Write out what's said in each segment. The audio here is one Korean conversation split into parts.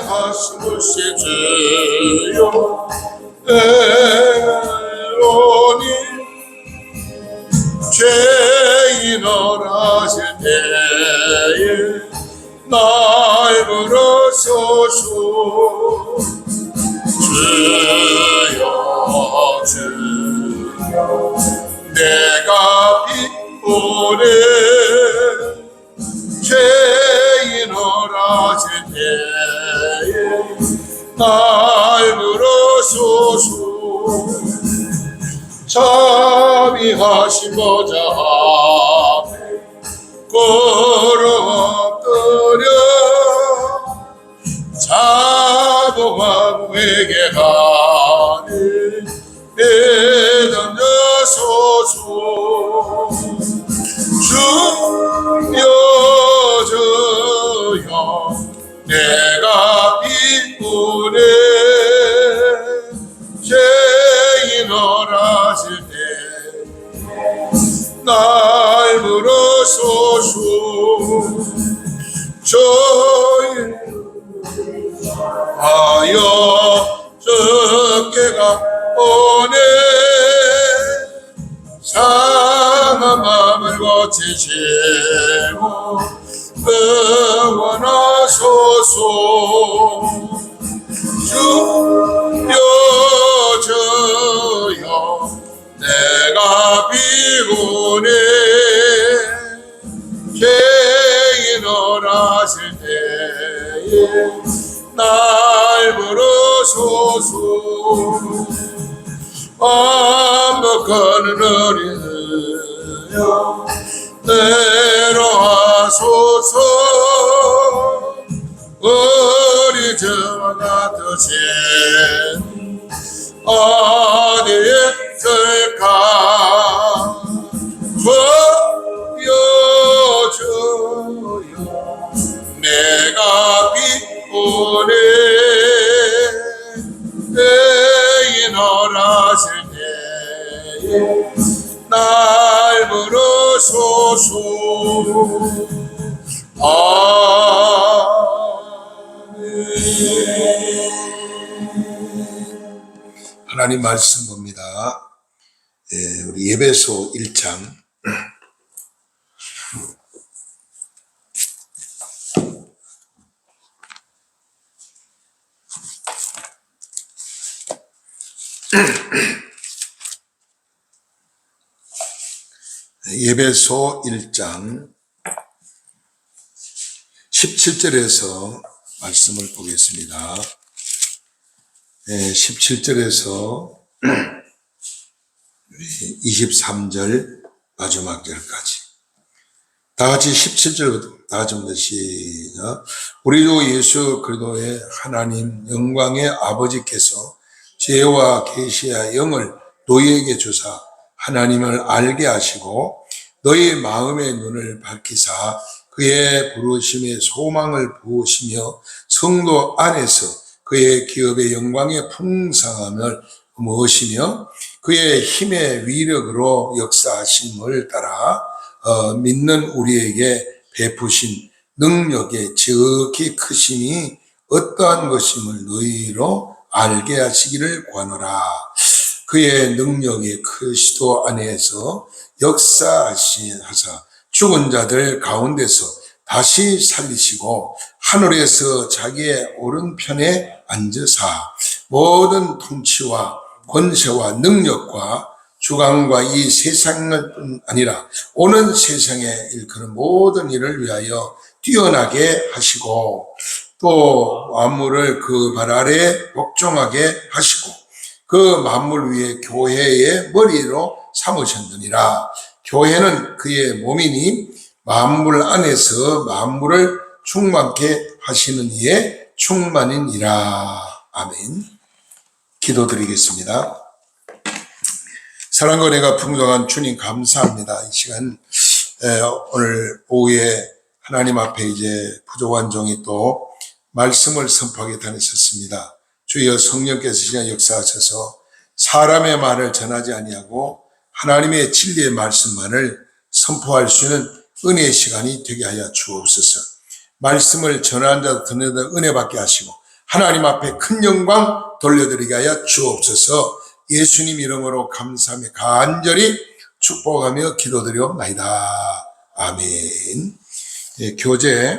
하심을 주여 에로니 죄인을 하실 때에 날 부르소서 주여 주여 내가 비오네 죄인을 하실 때에 날 부르소서 자비하신 보좌 앞에 꿇어엎드려 자복하고 회개하니 내던져소서 주여 주여 내가 비우네 죄인을 하실 때 날 부르소서 조용하여 적게가 오네 상한 마음을 고치시고 응원하소서 주여 주여 내가 비우네 죄인을 하실 때에 날 부르소서 완벽한 은혜여 내려하소서 우리 저와 같으신 어디에 있을까 주여 주여 내가 비오네 죄인을 하실 때에 날 부르소서 하나님 말씀 봅니다. 우리 에베소 1장 에베소 1장 17절에서 말씀을 보겠습니다. 17절에서 23절 마지막 절까지 다 같이 17절부터 다 같이 한번 시작. 우리 주 예수 그리스도의 하나님 영광의 아버지께서 지혜와 계시와 영을 너희에게 주사 하나님을 알게 하시고 너희 마음의 눈을 밝히사 그의 부르심의 소망을 부으시며 성도 안에서 그의 기업의 영광의 풍성함을 무엇이며 그의 힘의 위력으로 역사하심을 따라 믿는 우리에게 베푸신 능력의 지극히 크심이 어떠한 것임을 너희로 알게 하시기를 구하노라. 그의 능력이 그리스도 안에서 역사하사 죽은 자들 가운데서 다시 살리시고 하늘에서 자기의 오른편에 앉으사 모든 통치와 권세와 능력과 주관과 이 세상을 뿐 아니라 오는 세상에 일컫는 모든 일을 위하여 뛰어나게 하시고 또 만물을 그 발 아래 복종하게 하시고 그 만물 위에 교회의 머리로 삼으셨느니라. 교회는 그의 몸이니 만물 안에서 만물을 충만케 하시는 이의 충만이니라. 아멘. 기도드리겠습니다. 사랑과 은혜가 풍성한 주님 감사합니다. 이 시간 오늘 오후에 하나님 앞에 이제 부족한 종이 또 말씀을 선포하게 다녔었습니다. 주여 성령께서 시간 역사하셔서 사람의 말을 전하지 아니하고 하나님의 진리의 말씀만을 선포할 수 있는 은혜의 시간이 되게 하여 주옵소서. 말씀을 전하는 자도 듣는 자 은혜 받게 하시고 하나님 앞에 큰 영광 돌려드리게 하여 주옵소서. 예수님 이름으로 감사하며 간절히 축복하며 기도드리옵나이다. 아멘. 예, 교재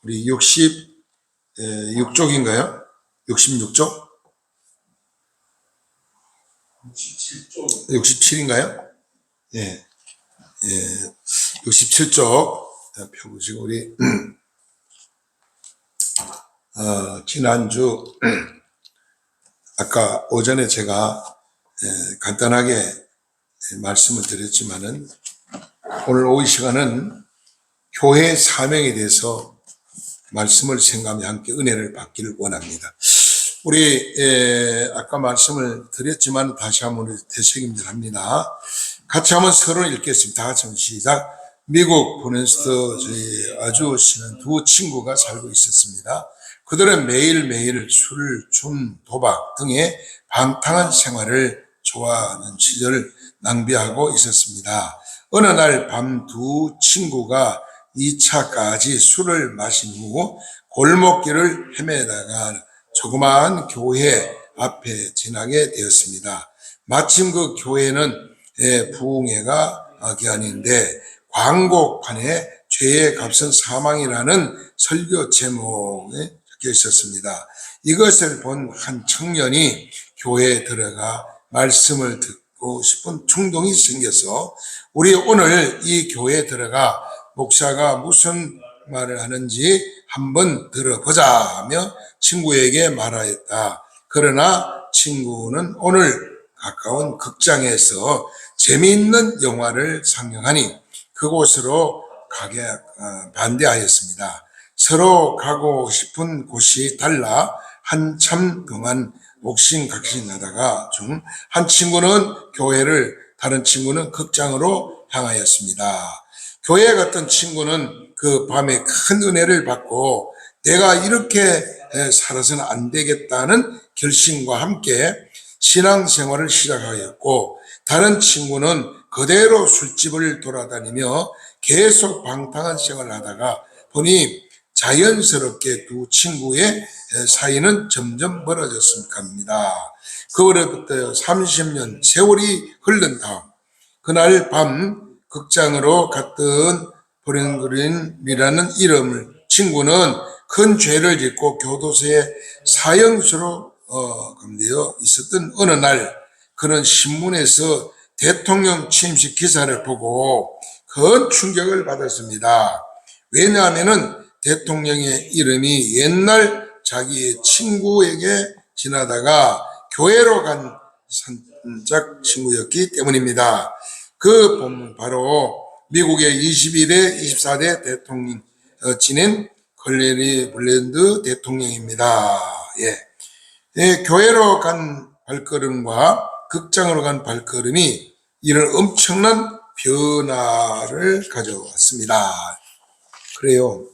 우리 66쪽인가요? 66쪽? 67인가요? 예, 예, 67쪽 펴보시고 우리 지난주 아까 오전에 제가 간단하게 말씀을 드렸지만은 오늘 오후 시간은 교회 사명에 대해서 말씀을 생각하며 함께 은혜를 받기를 원합니다. 우리 아까 말씀을 드렸지만 다시 한번 되새김질 합니다. 같이 한번 서론 읽겠습니다. 다 같이 한번 시작. 미국 보넨스터 저희 아주 친한 두 친구가 살고 있었습니다. 그들은 매일매일 술, 춤, 도박 등의 방탕한 생활을 좋아하는 시절을 낭비하고 있었습니다. 어느 날 밤 두 친구가 2차까지 술을 마신 후 골목길을 헤매다가 조그마한 교회 앞에 지나게 되었습니다. 마침 그 교회는 부흥회가 기한인데 광고판에 죄의 값은 사망이라는 설교 제목에 적혀 있었습니다. 이것을 본 한 청년이 교회에 들어가 말씀을 듣고 싶은 충동이 생겨서 우리 오늘 이 교회에 들어가 목사가 무슨 말을 하는지 한번 들어보자 하며 친구에게 말하였다. 그러나 친구는 오늘 가까운 극장에서 재미있는 영화를 상영하니 그곳으로 가게 반대하였습니다. 서로 가고 싶은 곳이 달라 한참 동안 옥신각신하다가 중 한 친구는 교회를, 다른 친구는 극장으로 향하였습니다. 교회에 갔던 친구는 그 밤에 큰 은혜를 받고 내가 이렇게 살아서는 안 되겠다는 결심과 함께 신앙생활을 시작하였고, 다른 친구는 그대로 술집을 돌아다니며 계속 방탕한 생활을 하다가 보니 자연스럽게 두 친구의 사이는 점점 멀어졌습니다. 그로부터 30년 세월이 흐른 다음 그날 밤 극장으로 갔던 브랭그린이라는 이름을 친구는 큰 죄를 짓고 교도소에 사형수로 감되어 있었던 어느 날 그는 신문에서 대통령 취임식 기사를 보고 큰 충격을 받았습니다. 왜냐하면은 대통령의 이름이 옛날 자기의 친구에게 지나다가 교회로 간 선작 친구였기 때문입니다. 그 본문 바로 미국의 21대, 24대 대통령 지낸 클레리 블랜드 대통령입니다. 예, 교회로 간 발걸음과 극장으로 간 발걸음이 이런 엄청난 변화를 가져왔습니다. 그래요.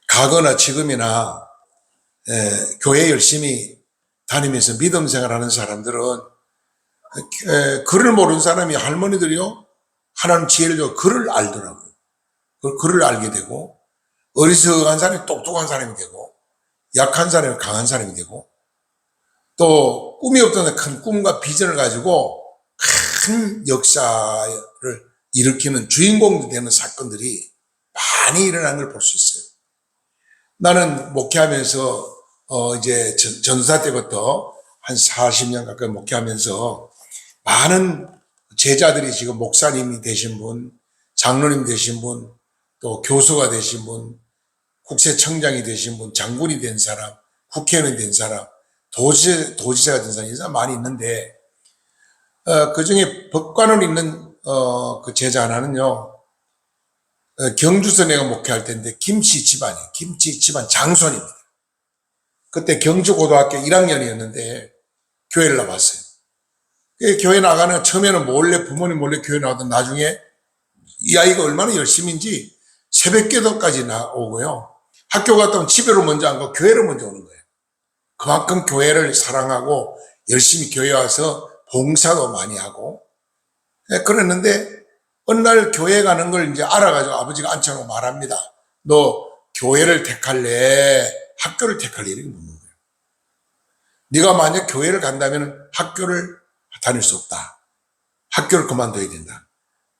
가거나 지금이나 교회 열심히 다니면서 믿음 생활하는 사람들은 글을 모르는 사람이 할머니들이요, 하나님 지혜를 줘 글을 알더라고요. 글을 알게 되고, 어리석은 사람이 똑똑한 사람이 되고, 약한 사람이 강한 사람이 되고, 또 꿈이 없던 큰 꿈과 비전을 가지고 큰 역사를 일으키는 주인공이 되는 사건들이 많이 일어나는 걸 볼 수 있어요. 나는 목회하면서 이제 전도사 때부터 한 40년 가까이 목회하면서 많은 제자들이 지금 목사님이 되신 분, 장로님 되신 분, 또 교수가 되신 분, 국세청장이 되신 분, 장군이 된 사람, 국회의원이 된 사람, 도지사가 된 사람이 많이 있는데, 그 중에 법관을 있는 그 제자 하나는요, 경주서 내가 목회할 때인데 김씨 집안이에요. 김씨 집안 장손입니다. 그때 경주고등학교 1학년이었는데 교회를 나왔어요. 교회 나가는 처음에는 몰래, 부모님 몰래 교회 나오던 나중에 이 아이가 얼마나 열심인지 새벽 기도까지 나오고요. 학교 갔다 오면 집에로 먼저 안 가고 교회로 먼저 오는 거예요. 그만큼 교회를 사랑하고 열심히 교회 와서 봉사도 많이 하고 그랬는데 어느 날 교회 가는 걸 이제 알아가지고 아버지가 앉혀놓고 말합니다. 너 교회를 택할래? 학교를 택할 일이 없는 거예요. 네가 만약 교회를 간다면 학교를 다닐 수 없다. 학교를 그만둬야 된다.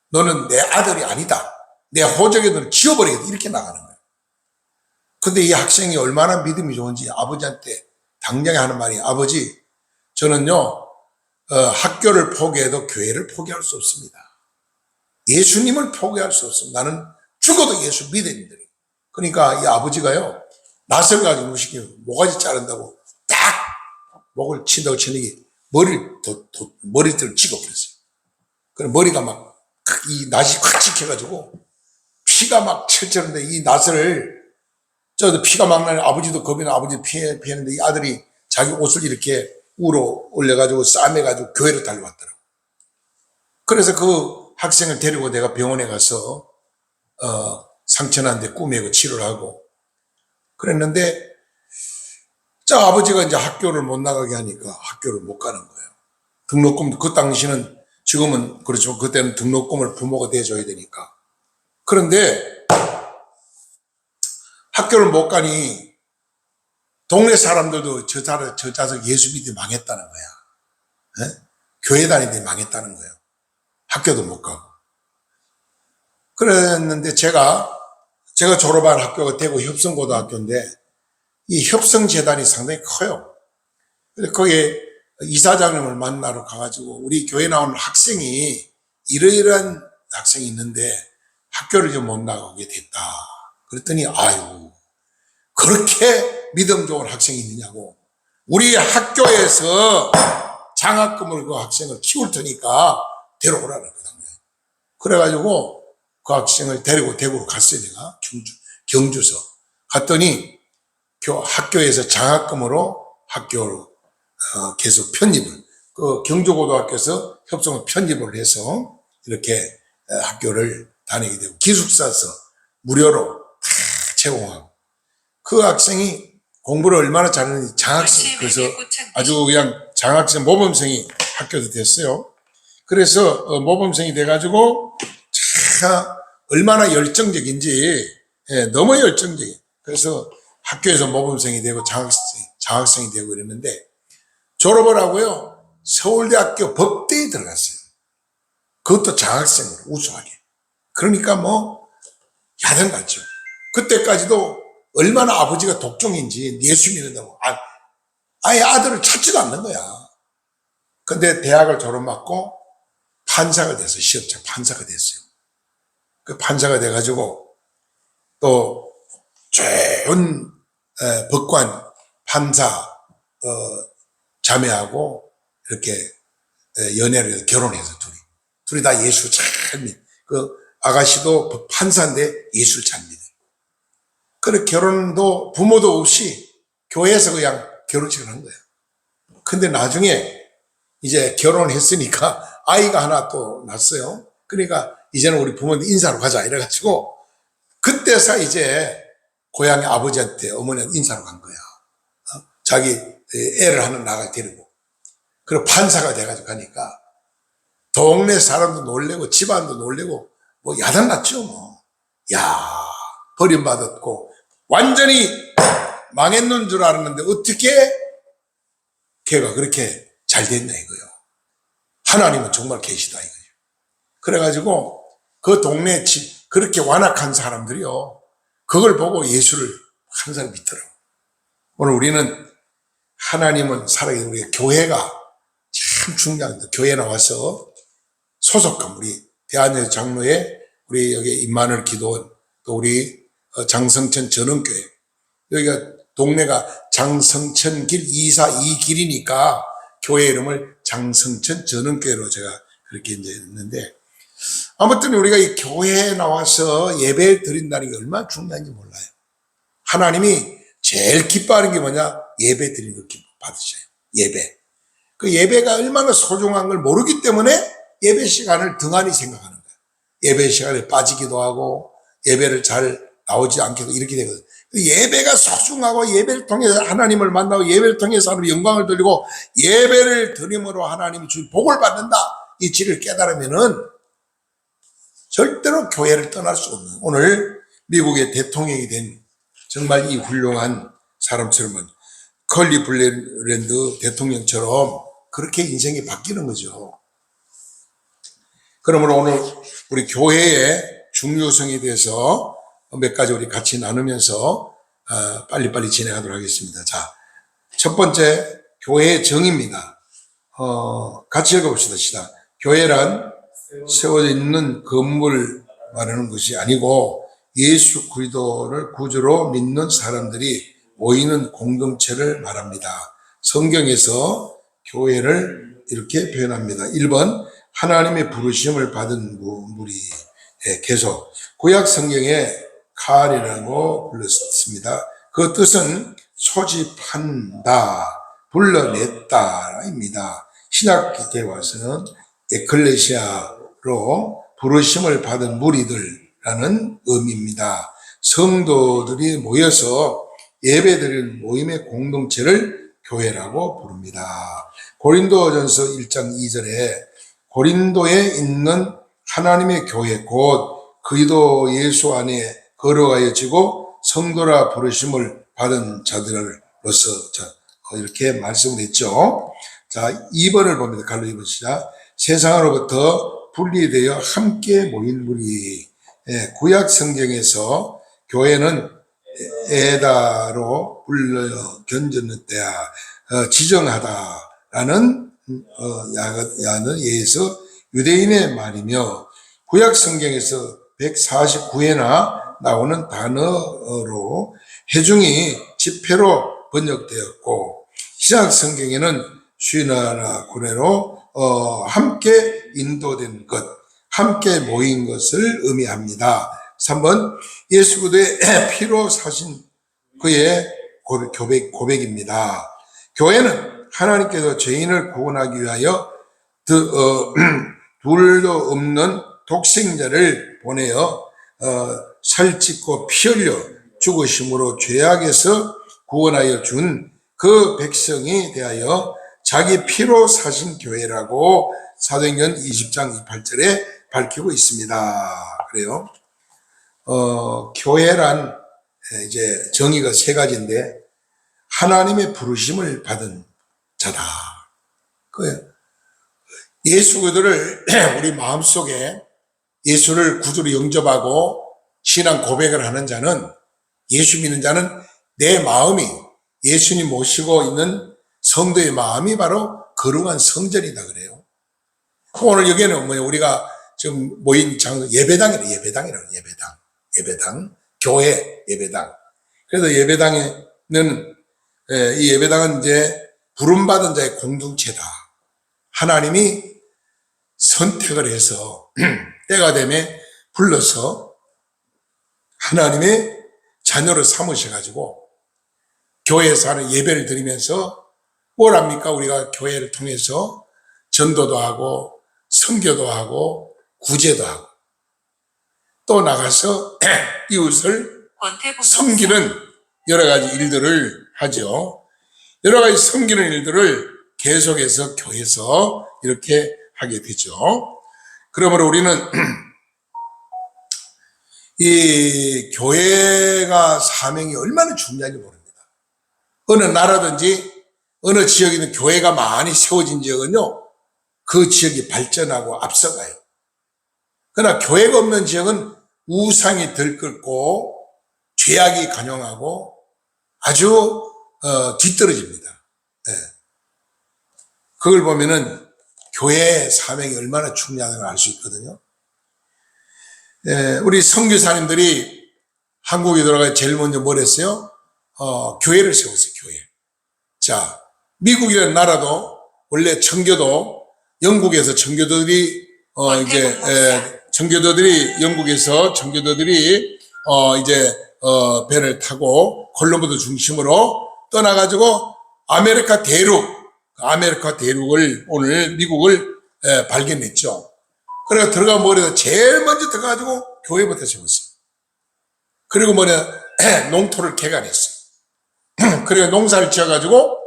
너는 내 아들이 아니다. 내 호적에 너를 지워버리겠다. 이렇게 나가는 거예요. 근데 이 학생이 얼마나 믿음이 좋은지 아버지한테 당장에 하는 말이, 아버지, 저는요, 학교를 포기해도 교회를 포기할 수 없습니다. 예수님을 포기할 수 없습니다. 나는 죽어도 예수 믿음이더니. 그러니까 이 아버지가요, 낫을 가지고 무식해요. 모가지 자른다고 딱 목을 친다고 치니 머리를 찍어버렸어요. 그래 머리가 막 이 낫이 확 찍혀가지고 피가 막 철철한데 이 낫을 저 피가 막 나는 아버지도 겁이 나 아버지 피했는데 이 아들이 자기 옷을 이렇게 우로 올려가지고 싸매가지고 교회로 달려왔더라고. 그래서 그 학생을 데리고 내가 병원에 가서 상처난데 꾸미고 치료를 하고 그랬는데 자 아버지가 이제 학교를 못 나가게 하니까 학교를 못 가는 거예요. 등록금 그 당시는 지금은 그렇죠. 그때는 등록금을 부모가 대줘야 되니까. 그런데 학교를 못 가니 동네 사람들도 저 자석 예수 믿이 망했다는 거야. 네? 교회 다니는데 망했다는 거예요. 학교도 못 가고. 그랬는데 제가 졸업한 학교가 대구 협성고등학교인데 이 협성재단이 상당히 커요. 그래서 거기에 이사장님을 만나러 가가지고 우리 교회 나오는 학생이 이러이러한 학생이 있는데 학교를 좀 못 나가게 됐다. 그랬더니 아유 그렇게 믿음 좋은 학생이 있느냐고 우리 학교에서 장학금으로 그 학생을 키울 테니까 데려오라는 거예요. 그래가지고 그 학생을 데리고 대구로 갔어요. 내가 경주서 갔더니 학교에서 장학금으로 학교로 계속 편입을 그 경주고등학교에서 협성을 편입을 해서 이렇게 학교를 다니게 되고 기숙사에서 무료로 다 제공하고 그 학생이 공부를 얼마나 잘하는지 장학생 그래서 아주 그냥 장학생 모범생이 학교도 됐어요. 그래서 모범생이 돼가지고 참 얼마나 열정적인지 너무 열정적이에요. 그래서 학교에서 모범생이 되고 장학생이 되고 이랬는데 졸업을 하고요. 서울대학교 법대에 들어갔어요. 그것도 장학생으로 우수하게. 그러니까 뭐 야단났죠. 그때까지도 얼마나 아버지가 독종인지 예수 믿는다고 아예 아들을 찾지도 않는 거야. 근데 대학을 졸업받고 판사가 돼서 시험장 판사가 됐어요. 그 판사가 돼가지고 또 좋은 법관 판사 자매하고 이렇게 연애를 해서 결혼해서 둘이 다 예수 잘 믿. 그 아가씨도 판사인데 예수를 잘 믿어요. 그래 결혼도 부모도 없이 교회에서 그냥 결혼식을 한 거예요. 근데 나중에 이제 결혼했으니까 아이가 하나 또 났어요. 그러니까 이제는 우리 부모님 인사로 가자 이래가지고 그때서 이제 고향의 아버지한테 어머니한테 인사로 간 거야. 자기 애를 하나 나가 데리고. 그리고 판사가 돼가지고 가니까 동네 사람도 놀래고 집안도 놀래고 뭐 야단났죠 뭐. 야 버림받았고 완전히 망했는 줄 알았는데 어떻게 걔가 그렇게 잘 됐냐 이거요. 하나님은 정말 계시다 이거요. 그래가지고 그 동네 그렇게 완악한 사람들이요. 그걸 보고 예수를 항상 믿더라고. 오늘 우리는 하나님은 살아계신 우리 교회가 참 중요합니다. 교회 나와서 소속감 우리 대한예수 장로회 우리 여기 임마누엘 기도원 또 우리 장성천 전원교회 여기가 동네가 장성천길 242길이니까 교회 이름을 장성천 전원교회로 제가 그렇게 이제 했는데 아무튼 우리가 이 교회에 나와서 예배 드린다는 게 얼마나 중요한지 몰라요. 하나님이 제일 기뻐하는 게 뭐냐? 예배 드리는 걸 받으셔요. 예배. 그 예배가 얼마나 소중한 걸 모르기 때문에 예배 시간을 등한히 생각하는 거예요. 예배 시간에 빠지기도 하고 예배를 잘 나오지 않게도 이렇게 되거든요. 예배가 소중하고 예배를 통해서 하나님을 만나고 예배를 통해서 하나님의 영광을 돌리고 예배를 드림으로 하나님이 주신 복을 받는다. 이 진리를 깨달으면은 절대로 교회를 떠날 수 없는 오늘 미국의 대통령이 된 정말 이 훌륭한 사람처럼은 클리블랜드 대통령처럼 그렇게 인생이 바뀌는 거죠. 그러므로 오늘 우리 교회의 중요성에 대해서 몇 가지 우리 같이 나누면서 빨리빨리 진행하도록 하겠습니다. 자, 첫 번째 교회의 정의입니다. 같이 읽어봅시다. 시작. 교회란 세워져 있는 건물 말하는 것이 아니고 예수 그리스도를 구주로 믿는 사람들이 모이는 공동체를 말합니다. 성경에서 교회를 이렇게 표현합니다. 1번 하나님의 부르심을 받은 무리. 계속 구약 성경에 칼이라고 불렀습니다. 그 뜻은 소집한다, 불러냈다입니다. 신약기에 와서는 에클레시아로 부르심을 받은 무리들라는 의미입니다. 성도들이 모여서 예배드리는 모임의 공동체를 교회라고 부릅니다. 고린도전서 1장 2절에 고린도에 있는 하나님의 교회 곧 그리스도 예수 안에 거룩하여지고 성도라 부르심을 받은 자들로서 이렇게 말씀을 했죠. 자, 2번을 봅니다. 갈로 2번 시작. 세상으로부터 분리되어 함께 모인 무리. 구약 성경에서 교회는 에다로 불러 견졌는 때야 지정하다라는 야는 예에서 유대인의 말이며 구약 성경에서 149회나 나오는 단어로 회중이 집회로 번역되었고 신약 성경에는 슈나나 구레로 함께 인도된 것, 함께 모인 것을 의미합니다. 3번 예수 그리스도의 피로 사신 그의 고백입니다. 교회는 하나님께서 죄인을 구원하기 위하여 둘도 없는 독생자를 보내어 살짓고 피 흘려 죽으심으로 죄악에서 구원하여 준 그 백성이 대하여 자기 피로 사신 교회라고 사도행전 20장 28절에 밝히고 있습니다. 그래요. 교회란 이제 정의가 세 가지인데 하나님의 부르심을 받은 자다. 그예요. 예수 그리스도를 우리 마음속에 예수를 구주로 영접하고 신앙 고백을 하는 자는 예수 믿는 자는 내 마음이 예수님 모시고 있는 성도의 마음이 바로 거룩한 성전이다 그래요. 오늘 여기에는 뭐냐 우리가 지금 모인 장소 예배당이라고 예배당 교회 예배당. 그래서 예배당에는 이 예배당은 이제 부름받은 자의 공동체다. 하나님이 선택을 해서 때가 되면 불러서 하나님의 자녀를 삼으셔가지고 교회에서 하는 예배를 드리면서 뭘 합니까? 우리가 교회를 통해서 전도도 하고 선교도 하고 구제도 하고 또 나가서 이웃을 섬기는 여러 가지 일들을 하죠. 여러 가지 섬기는 일들을 계속해서 교회에서 이렇게 하게 되죠. 그러므로 우리는 이 교회가 사명이 얼마나 중요한지 모릅니다. 어느 나라든지 어느 지역에 있는 교회가 많이 세워진 지역은요, 그 지역이 발전하고 앞서가요. 그러나 교회가 없는 지역은 우상이 들끓고 죄악이 관영하고 아주 뒤떨어집니다. 네. 그걸 보면은 교회의 사명이 얼마나 중요한지 알 수 있거든요. 우리 선교사님들이 한국에 들어가 제일 먼저 뭘 했어요? 교회를 세웠어요, 교회. 자, 미국이라는 나라도 원래 청교도, 영국에서 청교도들이, 배를 타고 콜럼버도 중심으로 떠나가지고 아메리카 대륙을 오늘 미국을 발견했죠. 그래서 들어가 뭐래도 제일 먼저 들어가가지고 교회부터 세웠어요. 그리고 농토를 개간했어요. 그리고 농사를 지어가지고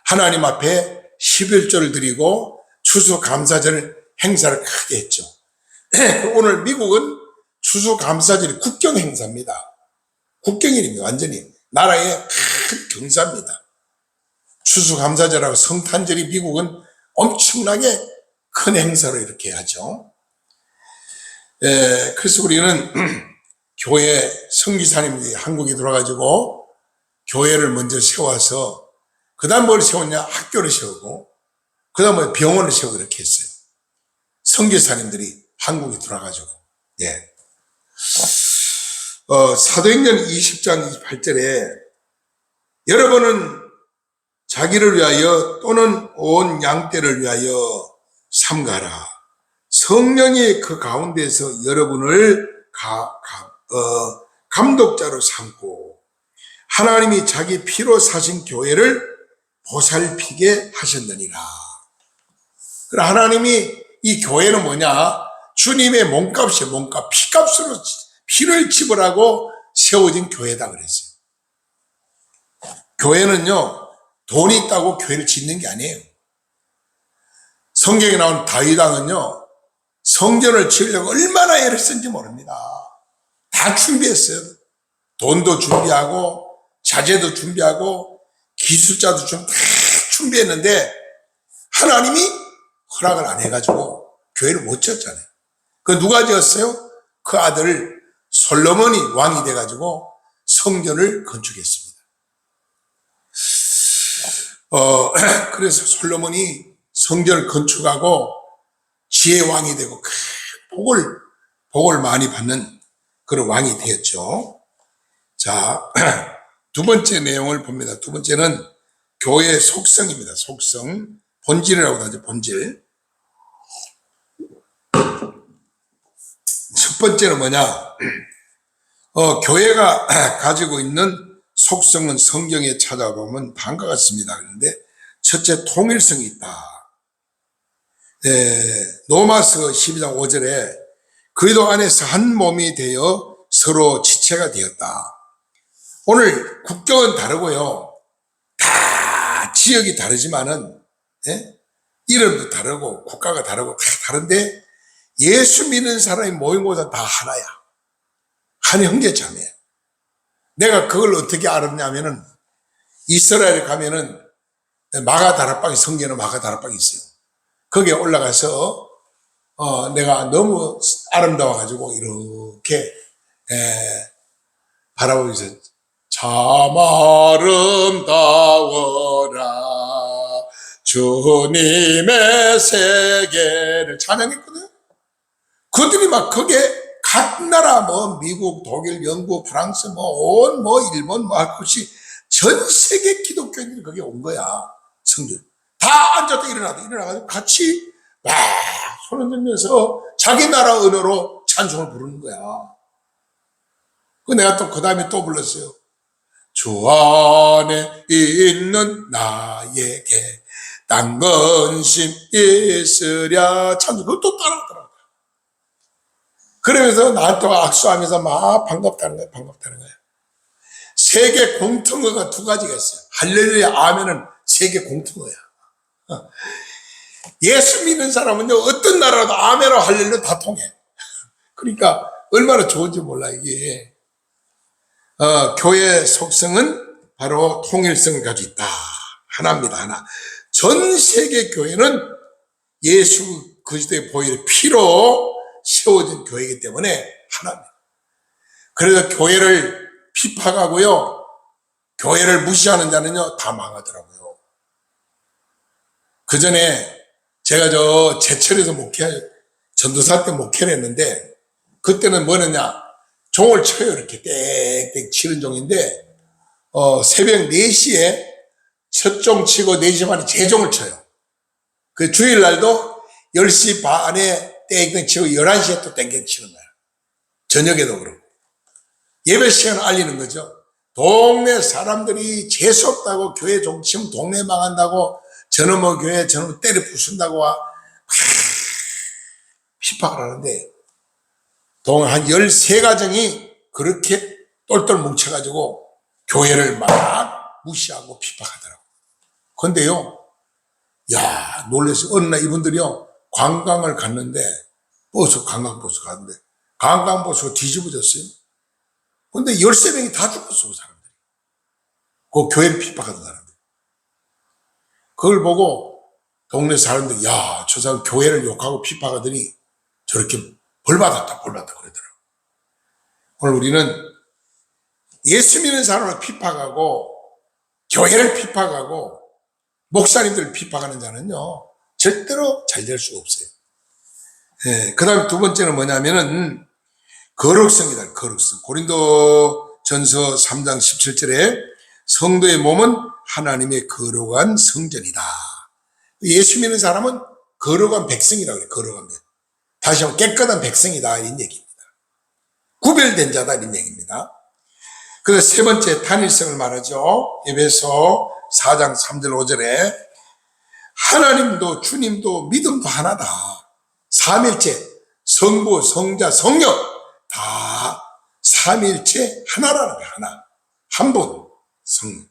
하나님 앞에 11조를 드리고 추수감사절 행사를 크게 했죠. 오늘 미국은 추수감사절이 국경 행사입니다. 국경일입니다. 완전히 나라의 큰 경사입니다. 추수감사절하고 성탄절이 미국은 엄청나게 큰 행사로 이렇게 하죠. 그래서 우리는 교회 선교사님들이 한국에 들어와가지고 교회를 먼저 세워서 그 다음 뭘 세웠냐? 학교를 세우고 그 다음에 병원을 세우고 이렇게 했어요. 선교사님들이 한국에 들어와가지고. 예. 사도행전 20장 28절에 여러분은 자기를 위하여 또는 온 양떼를 위하여 삼가라. 성령이 그 가운데서 여러분을 감독자로 삼고 하나님이 자기 피로 사신 교회를 보살피게 하셨느니라. 그럼 하나님이 이 교회는 뭐냐? 주님의 몸값이에요. 몸값. 피값으로 피를 지불하고 세워진 교회다 그랬어요. 교회는요, 돈이 있다고 교회를 짓는 게 아니에요. 성경에 나온 다윗 왕은요, 성전을 지으려고 얼마나 애를 쓴지 모릅니다. 다 준비했어요. 돈도 준비하고 자재도 준비하고 기술자도 좀 다 준비했는데 하나님이 허락을 안 해가지고 교회를 못 지었잖아요. 그 누가 지었어요? 그 아들 솔로몬이 왕이 돼가지고 성전을 건축했습니다. 그래서 솔로몬이 성전을 건축하고 지혜 왕이 되고 큰 복을 많이 받는 그런 왕이 되었죠. 자, 두 번째 내용을 봅니다. 두 번째는 교회의 속성입니다. 속성. 본질이라고 하죠. 본질. 첫 번째는 뭐냐? 교회가 가지고 있는 속성은 성경에 찾아보면 다음과 같습니다. 그런데 첫째, 통일성이 있다. 로마서 12장 5절에 그리스도 안에서 한 몸이 되어 서로 지체가 되었다. 오늘 국경은 다르고요. 다 지역이 다르지만은 이름도 다르고 국가가 다르고 다 다른데 예수 믿는 사람이 모인 곳은 다 하나야. 한 형제 자매야. 내가 그걸 어떻게 알았냐면은 이스라엘에 가면은 마가 다락방이 성경에는 마가 다락방이 있어요. 거기에 올라가서 내가 너무 아름다워가지고 이렇게 바라보면서 참 아름다워라 주님의 세계를 찬양했거든. 그들이 막 거기에 각 나라 뭐 미국, 독일, 영국, 프랑스 일본 할 것이 전 세계 기독교인들이 거기에 온 거야. 성전 다 앉았다 일어나가지고 같이 막 손을 들면서 자기 나라 언어로 찬송을 부르는 거야. 그 내가 또 그 다음에 또 불렀어요. 주 안에 있는 나에게 딴 근심 있으랴 찬송. 그걸 또 따라하더라고. 그러면서 나한테 악수하면서 막 반갑다는 거야. 반갑다는 거야. 세계 공통어가 두 가지가 있어요. 할렐루야 아멘은 세계 공통어야. 예수 믿는 사람은요, 어떤 나라라도 아멘하고 할렐루야 다 통해. 그러니까 얼마나 좋은지 몰라, 이게. 교회의 속성은 바로 통일성을 가지고 있다. 하나입니다, 하나. 전 세계 교회는 예수 그리스도의 보혈의 피로 세워진 교회이기 때문에 하나입니다. 그래서 교회를 핍박하고요, 교회를 무시하는 자는요, 다 망하더라고요. 그 전에 제가 제철에서 전도사 때 목회를 했는데, 그때는 뭐였냐, 종을 쳐요. 이렇게 땡땡 치는 종인데, 새벽 4시에 첫 종 치고 4시 반에 재종을 쳐요. 그 주일날도 10시 반에 땡땡 치고 11시에 또 땡땡 치는 거야. 저녁에도 그러고. 예배 시간을 알리는 거죠. 동네 사람들이 재수없다고 교회 종 치면 동네 망한다고 저놈의 교회 저놈 때려 부순다고 핍박을 하는데, 한 13가정이 그렇게 똘똘 뭉쳐가지고 교회를 막 무시하고 핍박하더라고. 근데요, 야, 놀라서 어느 날 이분들이요, 관광을 갔는데, 관광버스 갔는데, 관광버스가 뒤집어졌어요. 근데 13명이 다 죽었어, 그 사람들이. 그 교회를 핍박하던 사람들. 그걸 보고 동네 사람들이 야, 저 사람 교회를 욕하고 핍박하더니 저렇게 벌받았다 그러더라고. 오늘 우리는 예수 믿는 사람을 핍박하고 교회를 핍박하고 목사님들을 핍박하는 자는요 절대로 잘 될 수가 없어요. 그 다음 두 번째는 뭐냐면은 거룩성이다. 거룩성. 고린도 전서 3장 17절에 성도의 몸은 하나님의 거룩한 성전이다. 예수 믿는 사람은 거룩한 백성이라고 그래요. 거룩한 백. 다시 한번 깨끗한 백성이다 이런 얘기입니다. 구별된 자다 이런 얘기입니다. 그래서 세 번째 단일성을 말하죠. 에베소 4장 3절 5절에 하나님도 주님도 믿음도 하나다. 삼일체 성부 성자 성령 다 삼일체 하나라는 거예요. 하나. 한 분 성령.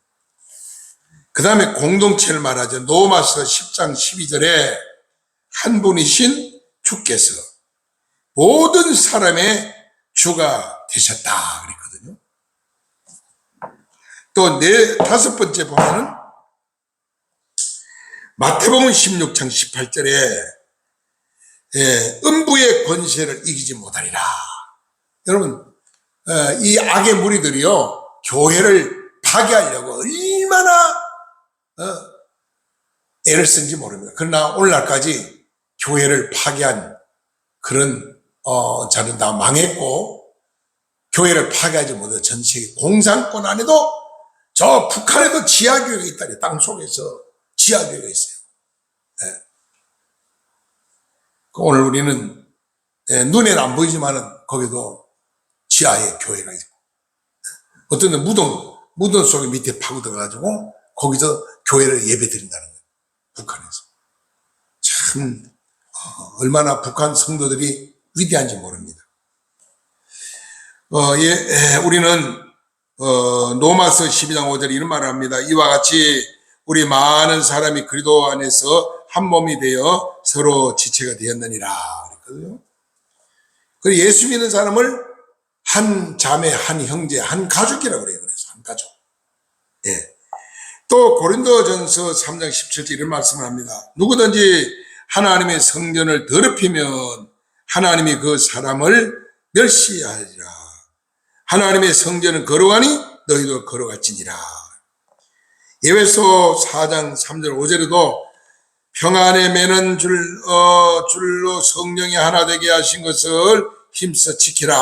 그 다음에 공동체를 말하죠. 로마서 10장 12절에 한 분이신 주께서 모든 사람의 주가 되셨다 그랬거든요. 또 다섯 번째 보면은 마태복음 16장 18절에 음부의 권세를 이기지 못하리라. 여러분 이 악의 무리들이요 교회를 파괴하려고 얼마나 애를 쓴지 모릅니다. 그러나 오늘날까지 교회를 파괴한 그런 자는 다 망했고 교회를 파괴하지 못해 전 세계 공산권 안에도 저 북한에도 지하교회가 있다니 땅 속에서 지하교회가 있어요. 오늘 우리는 눈에는 안 보이지만은 거기도 지하에 교회가 있고 어떤 데 무덤 속에 밑에 파고들어가지고 거기서 교회를 예배 드린다는 거예요. 북한에서. 참 얼마나 북한 성도들이 위대한지 모릅니다. 우리는 로마서 12장 5절에 이런 말을 합니다. 이와 같이 우리 많은 사람이 그리스도 안에서 한 몸이 되어 서로 지체가 되었느니라 그랬거든요. 그리고 예수 믿는 사람을 한 자매, 한 형제, 한 가족이라고 그래요. 그래서 한 가족. 또 고린도전서 3장 17절 이런 말씀을 합니다. 누구든지 하나님의 성전을 더럽히면 하나님이 그 사람을 멸시하리라. 하나님의 성전은 거룩하니 너희도 거룩할지니라. 에베소 4장 3절 5절에도 평안에 매는 줄로 성령이 하나 되게 하신 것을 힘써 지키라.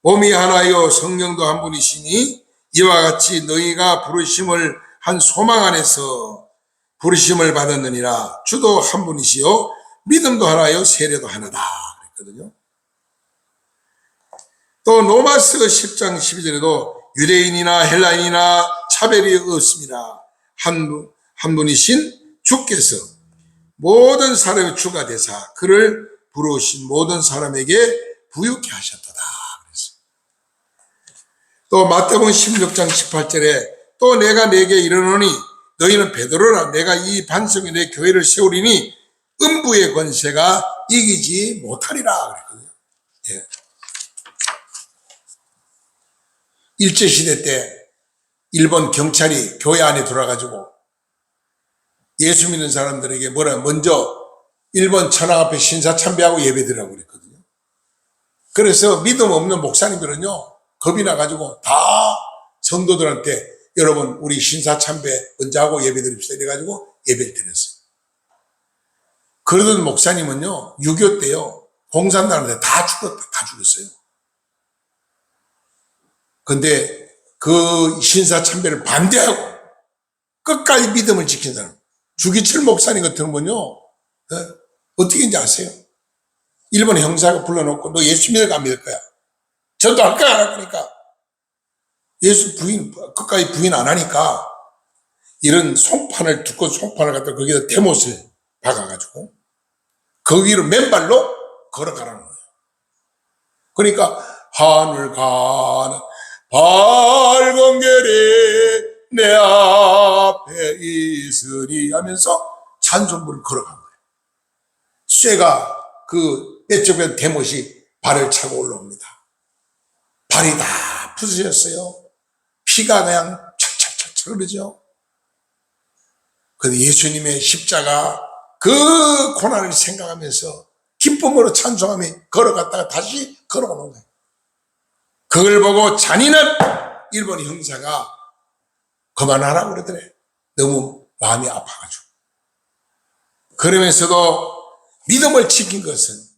몸이 하나요 성령도 한 분이시니 이와 같이 너희가 부르심을 한 소망 안에서 부르심을 받았느니라. 주도 한 분이시요 믿음도 하나요 세례도 하나다 그랬거든요. 또 로마서 10장 12절에도 유대인이나 헬라인이나 차별이 없습니다. 한 분이신 주께서 모든 사람의 주가 되사 그를 부르신 모든 사람에게 부유케 하셨도다. 또 마태복음 16장 18절에 또 내가 네게 이르노니 너희는 베드로라. 내가 이 반석에 내 교회를 세우리니 음부의 권세가 이기지 못하리라 그랬거든요. 일제시대 때 일본 경찰이 교회 안에 들어와가지고 예수 믿는 사람들에게 먼저 일본 천황 앞에 신사참배하고 예배드리라고 그랬거든요. 그래서 믿음 없는 목사님들은요 겁이 나가지고 다 성도들한테 여러분 우리 신사참배 먼저 하고 예배드립시다 이래가지고 예배를 드렸어요. 그러던 목사님은요 6.25 때요 공산당한테 다 죽었어요. 근데 그 신사참배를 반대하고 끝까지 믿음을 지킨 사람 주기철 목사님 같은 분요 어떻게 인지 아세요? 일본 형사가 불러놓고 너 예수 믿을까 안 믿을 거야? 저도 할 거야 안 할 거니까 예수 끝까지 부인 안 하니까 이런 송판을 두꺼운 송판을 갖다 거기다 대못을 박아가지고 그 위로 맨발로 걸어가라는 거예요. 그러니까 하늘 가는 밝은 길이 내 앞에 있으리 하면서 찬송부를 걸어간 거예요. 쇠가 그 뼈쪽에 대못이 발을 차고 올라옵니다. 발이 다 부서졌어요. 피가 그냥 촥촥 그래서 그러죠. 그런데 예수님의 십자가 그 고난을 생각하면서 기쁨으로 찬송하며 걸어갔다가 다시 걸어오는 거예요. 그걸 보고 잔인한 일본 형사가 그만하라고 그러더래. 너무 마음이 아파가지고. 그러면서도 믿음을 지킨 것은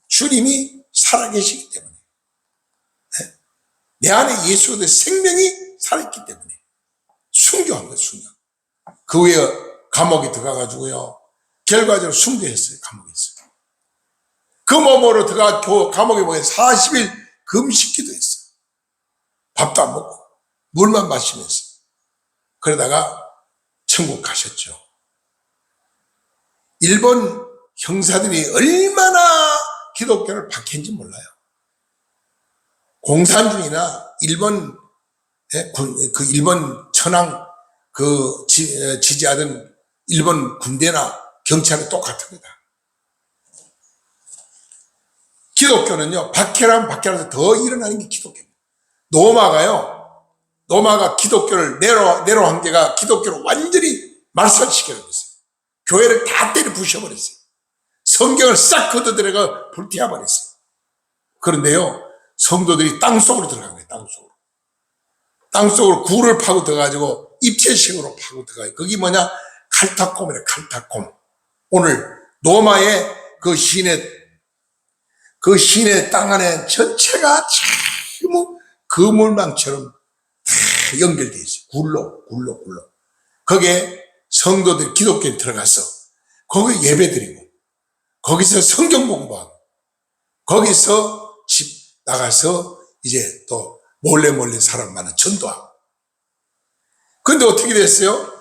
주님이 살아계시기 때문에, 내 안에 예수의 생명이 살아있기 때문에 순교한 거예요. 순교. 그 후에 감옥에 들어가가지고요, 결과적으로 순교했어요. 감옥에서. 그 몸으로 들어가 감옥에 보면 40일 금식기도 했어요. 밥도 안 먹고 물만 마시면서. 그러다가 천국 가셨죠. 일본 형사들이 얼마나 기독교를 박해했는지 몰라요. 공산주의나 일본 천황 지지하던 일본 군대나 경찰은 똑같습니다. 기독교는요, 박해라면 박해라서 더 일어나는 게 기독교입니다. 노마가 기독교를, 네로 황제가 기독교를 완전히 말살시켜버렸어요. 교회를 다 때려 부셔버렸어요. 성경을 싹 걷어들여가 불태워버렸어요. 그런데요, 성도들이 땅속으로 들어간 거예요. 땅속으로 굴을 파고 들어가지고 입체식으로 파고 들어가요. 그게 뭐냐? 칼타콤이래, 칼타콤. 오늘 노마의 그 시내 땅 안에 전체가 참 그물망처럼 다 연결되어 있어요. 굴로. 거기에 성도들이 기독교에 들어가서 거기 예배드리고, 거기서 성경 공부하고, 거기서 집 나가서 이제 또 몰래 사람 많은 전도하고. 근데 어떻게 됐어요?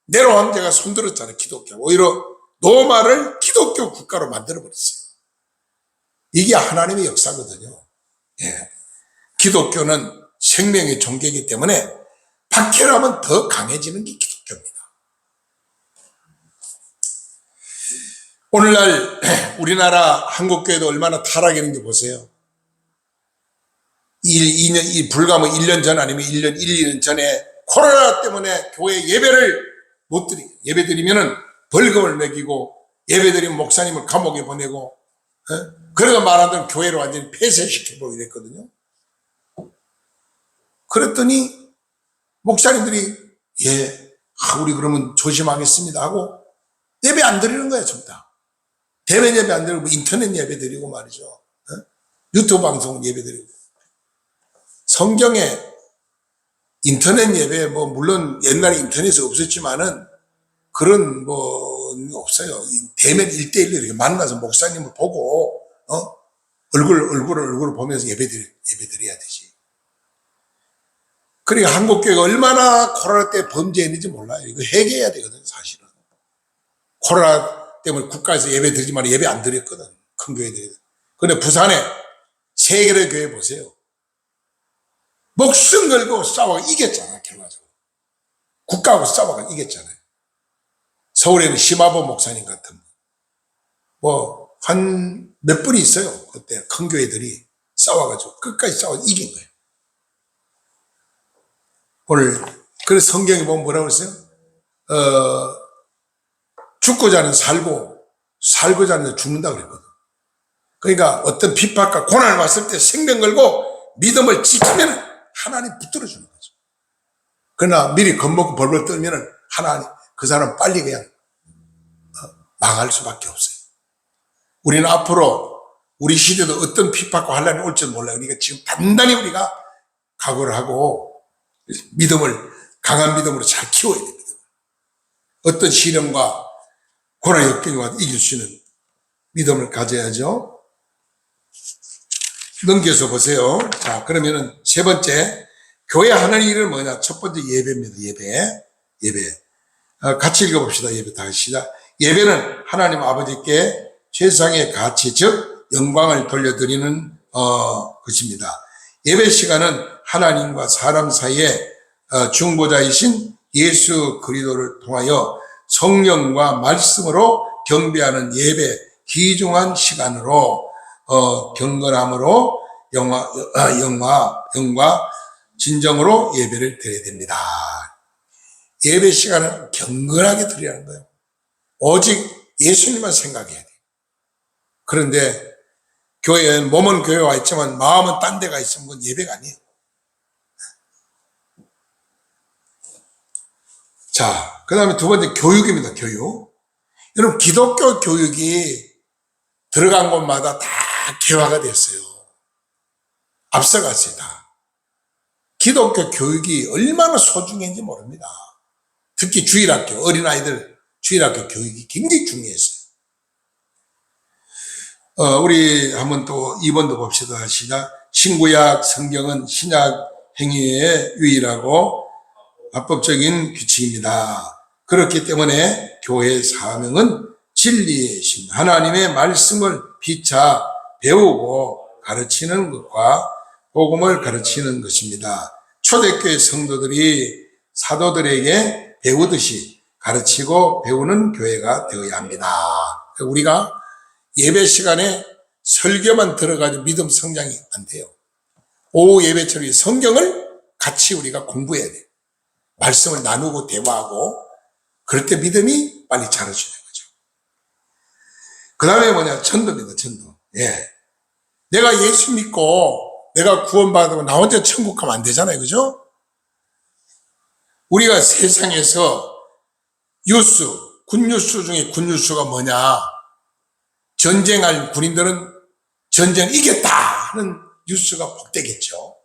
네로 황제가 손들었잖아요. 기독교. 오히려 노마를 기독교 국가로 만들어버렸어요. 이게 하나님의 역사거든요. 예. 기독교는 생명의 종교이기 때문에 박해라면 더 강해지는 게 기독교입니다. 오늘날 우리나라 한국교회도 얼마나 타락했는지 보세요. 불과 1년 전 아니면 1년, 2년 전에 코로나 때문에 교회 예배를 못 드리고, 예배 드리면은 벌금을 매기고, 예배 드리면 목사님을 감옥에 보내고, 그래서 말하던 교회를 완전히 폐쇄시켜보고 이랬거든요. 그랬더니 목사님들이 우리 그러면 조심하겠습니다 하고 예배 안 드리는 거예요. 전부 다. 대면 예배 안 드리고 인터넷 예배 드리고 말이죠. 유튜브 방송 예배 드리고. 성경에 인터넷 예배, 물론 옛날에 인터넷이 없었지만은 그런 없어요. 대면 1대1로 이렇게 만나서 목사님을 보고, 얼굴을 보면서 예배 드려야 되지. 그러니까 한국교회가 얼마나 코로나 때 범죄했는지 몰라요. 이거 해결해야 되거든요, 사실은. 코로나 때문에 국가에서 예배 드리지만 예배 안 드렸거든. 큰 교회들이. 근데 부산에 세 개의 교회 보세요. 목숨 걸고 싸워가 이겼잖아, 결과적으로. 국가하고 싸워가 이겼잖아요. 서울에는 심화보 목사님 같은 한 몇 분이 있어요. 그때 큰 교회들이 싸워가지고 끝까지 싸워 이긴 거예요. 오늘 그래서 성경에 보면 뭐라고 그랬어요? 죽고자 는 살고자 는 죽는다 그랬거든. 그러니까 어떤 핍박과 고난을 왔을 때 생명 걸고 믿음을 지키면 하나님 붙들어 주는 거죠. 그러나 미리 겁먹고 벌벌 떨면은 하나님 그 사람 빨리 그냥 망할 수밖에 없어요. 우리는 앞으로 우리 시대도 어떤 핍박과 환란이 올지 몰라요. 그러니까 지금 단단히 우리가 각오를 하고 강한 믿음으로 잘 키워야 됩니다. 어떤 시련과 고난 역경이 와도 이길 수 있는 믿음을 가져야죠. 넘겨서 보세요. 자, 그러면은 세 번째, 교회 하는 일은 뭐냐? 첫 번째 예배입니다. 예배. 같이 읽어봅시다. 예배 다시 시작. 예배는 하나님 아버지께 최상의 가치, 즉 영광을 돌려드리는 것입니다. 예배 시간은 하나님과 사람 사이에 중보자이신 예수 그리스도를 통하여 성령과 말씀으로 경배하는 예배, 귀중한 시간으로 경건함으로 영과 진정으로 예배를 드려야 됩니다. 예배 시간을 경건하게 드리라는 거예요. 오직 예수님만 생각해야 돼요. 그런데 교회는 몸은 교회에 와 있지만 마음은 딴 데가 있으면 그건 예배가 아니에요. 자, 그 다음에 두 번째 교육입니다. 교육. 여러분, 기독교 교육이 들어간 곳마다 다 개화가 됐어요. 앞서갔어요. 다. 기독교 교육이 얼마나 소중한지 모릅니다. 특히 주일학교, 어린아이들 주일학교 교육이 굉장히 중요했어요. 우리 한번 또 2번도 봅시다. 시작. 신구약 성경은 신약 행위의 유일하고 합법적인 규칙입니다. 그렇기 때문에 교회의 사명은 진리의 신, 하나님의 말씀을 피차 배우고 가르치는 것과 복음을 가르치는 것입니다. 초대교회 성도들이 사도들에게 배우듯이 가르치고 배우는 교회가 되어야 합니다. 우리가 예배 시간에 설교만 들어가지고 믿음 성장이 안 돼요. 오후 예배처럼 성경을 같이 우리가 공부해야 돼요. 말씀을 나누고 대화하고 그럴 때 믿음이 빨리 자라주는 거죠. 그 다음에 뭐냐? 전도입니다. 전도. 예. 내가 예수 믿고 내가 구원받으면 나 혼자 천국 가면 안 되잖아요. 그죠? 우리가 세상에서 뉴스, 굿뉴스 중에 굿뉴스가 뭐냐? 전쟁할 군인들은 전쟁 이겼다 하는 뉴스가 복되겠죠.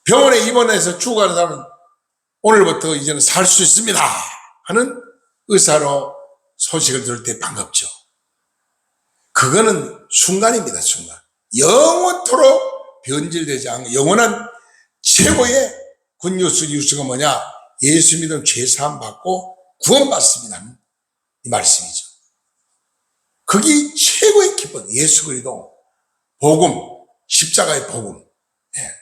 병원에 입원해서 죽어가는 사람은 오늘부터 이제는 살 수 있습니다 하는 의사로 소식을 들을 때 반갑죠. 그거는 순간입니다. 순간. 영원토록 변질되지 않고 영원한 최고의 굿뉴스 뉴스가 뭐냐? 예수 믿으면 죄사함 받고 구원받습니다. 이 말씀이죠. 그게 최고의 기쁨. 예수 그리스도 복음, 십자가의 복음. 네.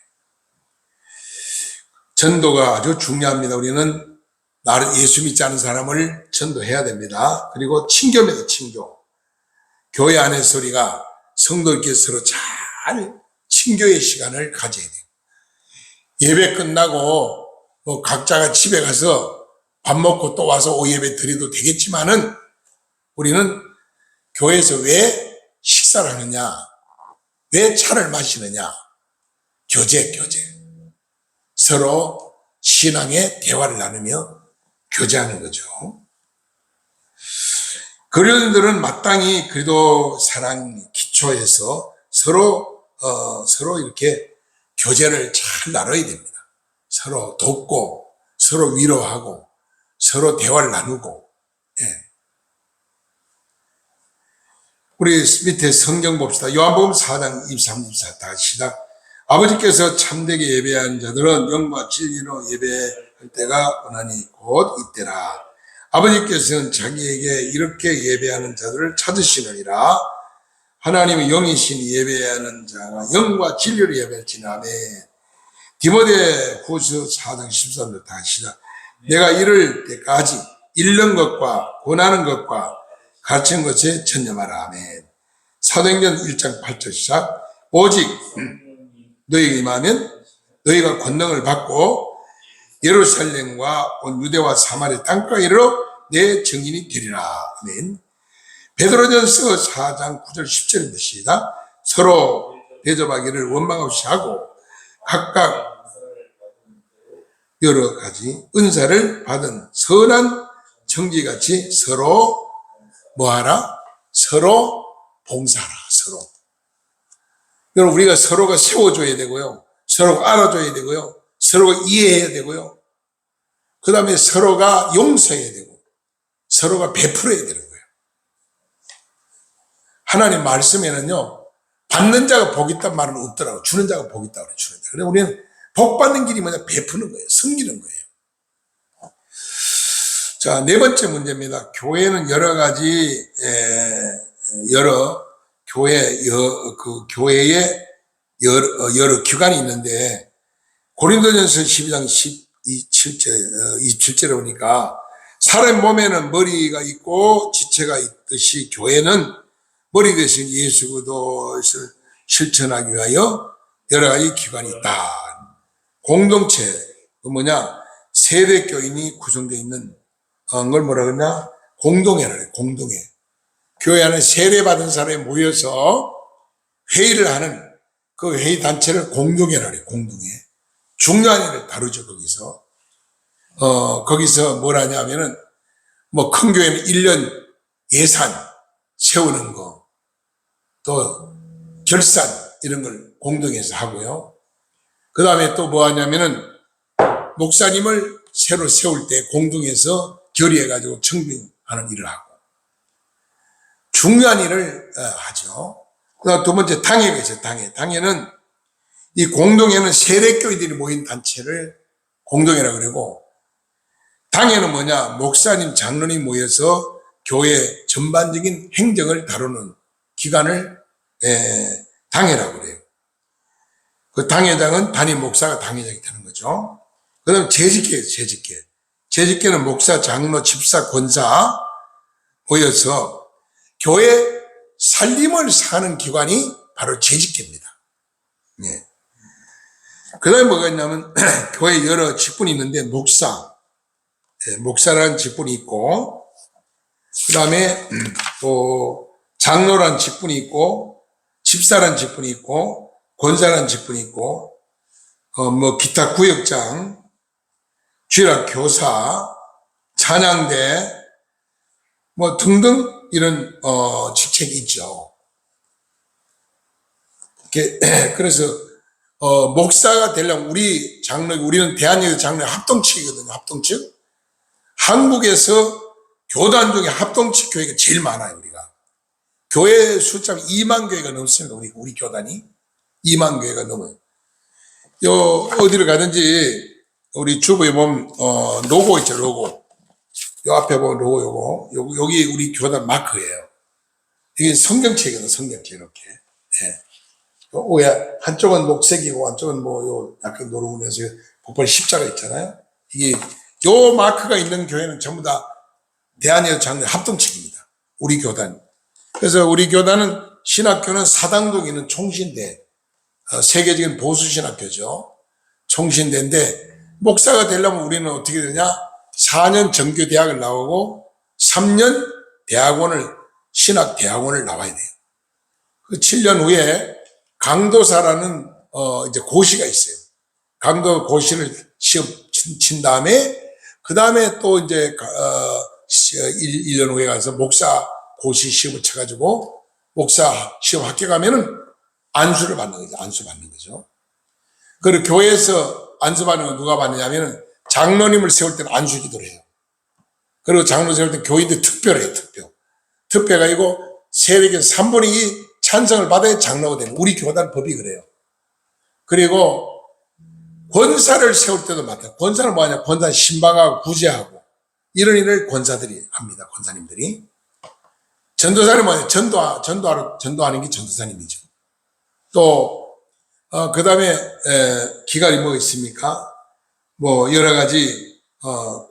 전도가 아주 중요합니다. 우리는 나를 예수 믿지 않은 사람을 전도해야 됩니다. 그리고 친교입니다. 친교. 교회 안에서 우리가 성도들께 서로 잘 친교의 시간을 가져야 돼요. 예배 끝나고 뭐 각자가 집에 가서 밥 먹고 또 와서 오예배 드려도 되겠지만은 우리는 교회에서 왜 식사를 하느냐? 왜 차를 마시느냐? 교제. 서로 신앙의 대화를 나누며 교제하는 거죠. 그리스도인들은 마땅히 그래도 사랑 기초에서 서로 이렇게 교제를 잘 나눠야 됩니다. 서로 돕고, 서로 위로하고, 서로 대화를 나누고, 예. 우리 밑에 성경 봅시다. 요한복음 4장 23, 24 다 시작. 아버지께서 참되게 예배한 자들은 영과 진리로 예배할 때가 원하니 곧 이때라. 아버지께서는 자기에게 이렇게 예배하는 자들을 찾으시느니라. 하나님의 영이신 예배하는 자가 영과 진리로 예배할지니 아멘. 디모데 후서 4장 13절 다 시작. 내가 이를 때까지 잃는 것과 권하는 것과 가르치는 것에 전념하라. 아멘. 사도행전 1장 8절 시작. 오직 너희가 임하면 너희가 권능을 받고 예루살렘과 온 유대와 사마리아 땅까지 이르러 내 증인이 되리라. 아멘. 베드로전서 4장 9절 10절입니다. 시작. 서로 대접하기를 원망 없이 하고 각각 여러 가지 은사를 받은 선한 청지같이 서로 뭐하라? 서로 봉사하라. 서로. 여러분, 우리가 서로가 세워줘야 되고요. 서로가 알아줘야 되고요. 서로가 이해해야 되고요. 그 다음에 서로가 용서해야 되고, 서로가 베풀어야 되는 거예요. 하나님 말씀에는요, 받는 자가 복 있단 말은 없더라고. 주는 자가 복 있다고 그래요. 주는 자. 그래서 우리는 복 받는 길이 뭐냐? 베푸는 거예요. 섬기는 거예요. 자, 네 번째 문제입니다. 교회는 여러 가지, 교회에 여러 기관이 있는데, 고린도전서 12장 27절에 보니까, 사람 몸에는 머리가 있고 지체가 있듯이 교회는 머리 대신 예수 그리스도를 실천하기 위하여 여러 가지 기관이 있다. 공동체, 뭐냐, 세대교인이 구성되어 있는 걸 뭐라 그러냐, 공동회라 그래. 공동회. 교회 안에 세례받은 사람이 모여서 회의를 하는 그 회의 단체를 공동회라 그래. 공동회. 중요한 일을 다루죠. 거기서 뭘 하냐면은 뭐 큰 교회는 1년 예산 세우는 거, 또 결산 이런 걸 공동해서 하고요. 그 다음에 또 뭐 하냐면은 목사님을 새로 세울 때 공동해서 결의해가지고 청빙하는 일을 하고 중요한 일을 하죠. 그 다음 두 번째 당회가 있어요. 당회는 이 공동회는 세례교회들이 모인 단체를 공동회라고 그러고, 당회는 뭐냐, 목사님, 장로님 모여서 교회 전반적인 행정을 다루는 기관을 당회라고 그래요. 그 당회장은 담임 목사가 당회장이 되는 거죠. 그 다음에 재직회예요. 재직회는 목사, 장로, 집사, 권사 모여서 교회 살림을 사는 기관이 바로 재직회입니다. 예. 그 다음에 뭐가 있냐면 교회 여러 직분이 있는데 목사라는 직분이 있고, 그 다음에 또 장로라는 직분이 있고, 집사라는 직분이 있고, 권사라는 직분이 있고, 뭐 기타 구역장, 주일학 교사, 찬양대, 뭐 등등 이런 직책이 있죠. 그래서 목사가 되려면 우리는 대한예수 장로회 합동측이거든요. 합동측. 한국에서 교단 중에 합동측 교회가 제일 많아요. 우리가 교회 숫자가 2만 교회가 넘습니다. 우리 교단이 2만 교회가 넘어요. 어디를 가든지 우리 주부에 보면 로고 있죠. 로고. 요 앞에 보면 로고 여기 우리 교단 마크예요. 이게 성경책이거든. 성경책 이렇게. 예. 왜 한쪽은 녹색이고 한쪽은 요 약간 노란색에서 복발 십자가 있잖아요. 이게 요 마크가 있는 교회는 전부 다 대한예수 장로회 합동측입니다. 우리 교단. 그래서 우리 교단은 신학교는 사당동에 있는 총신대, 세계적인 보수 신학교죠. 총신대인데 목사가 되려면 우리는 어떻게 되냐? 4년 정규대학을 나오고 3년 신학대학원을 나와야 돼요. 그 7년 후에 강도사라는 이제 고시가 있어요. 강도 고시를 시험 친 다음에 그 다음에 또 이제 1년 후에 가서 목사 고시 시험을 쳐가지고 목사 시험 합격하면은 안수를 받는 거죠. 안수 받는 거죠. 그리고 교회에서 안수 받는 건 누가 받느냐면은 장로님을 세울 때는 안수 기도를 해요. 그리고 장로 세울 때 교인들 투표를 해요. 투표가 아니고 세력의 3분의 2 찬성을 받아야 장로가 되는, 우리 교단 법이 그래요. 그리고 권사를 세울 때도 마찬가지예요. 권사는 뭐하냐? 권사는 신방하고 구제하고 이런 일을 권사들이 합니다. 권사님들이. 전도사는 뭐냐? 전도하는 게 전도사님이죠. 또 그 다음에 기관이 뭐 있습니까? 뭐 여러 가지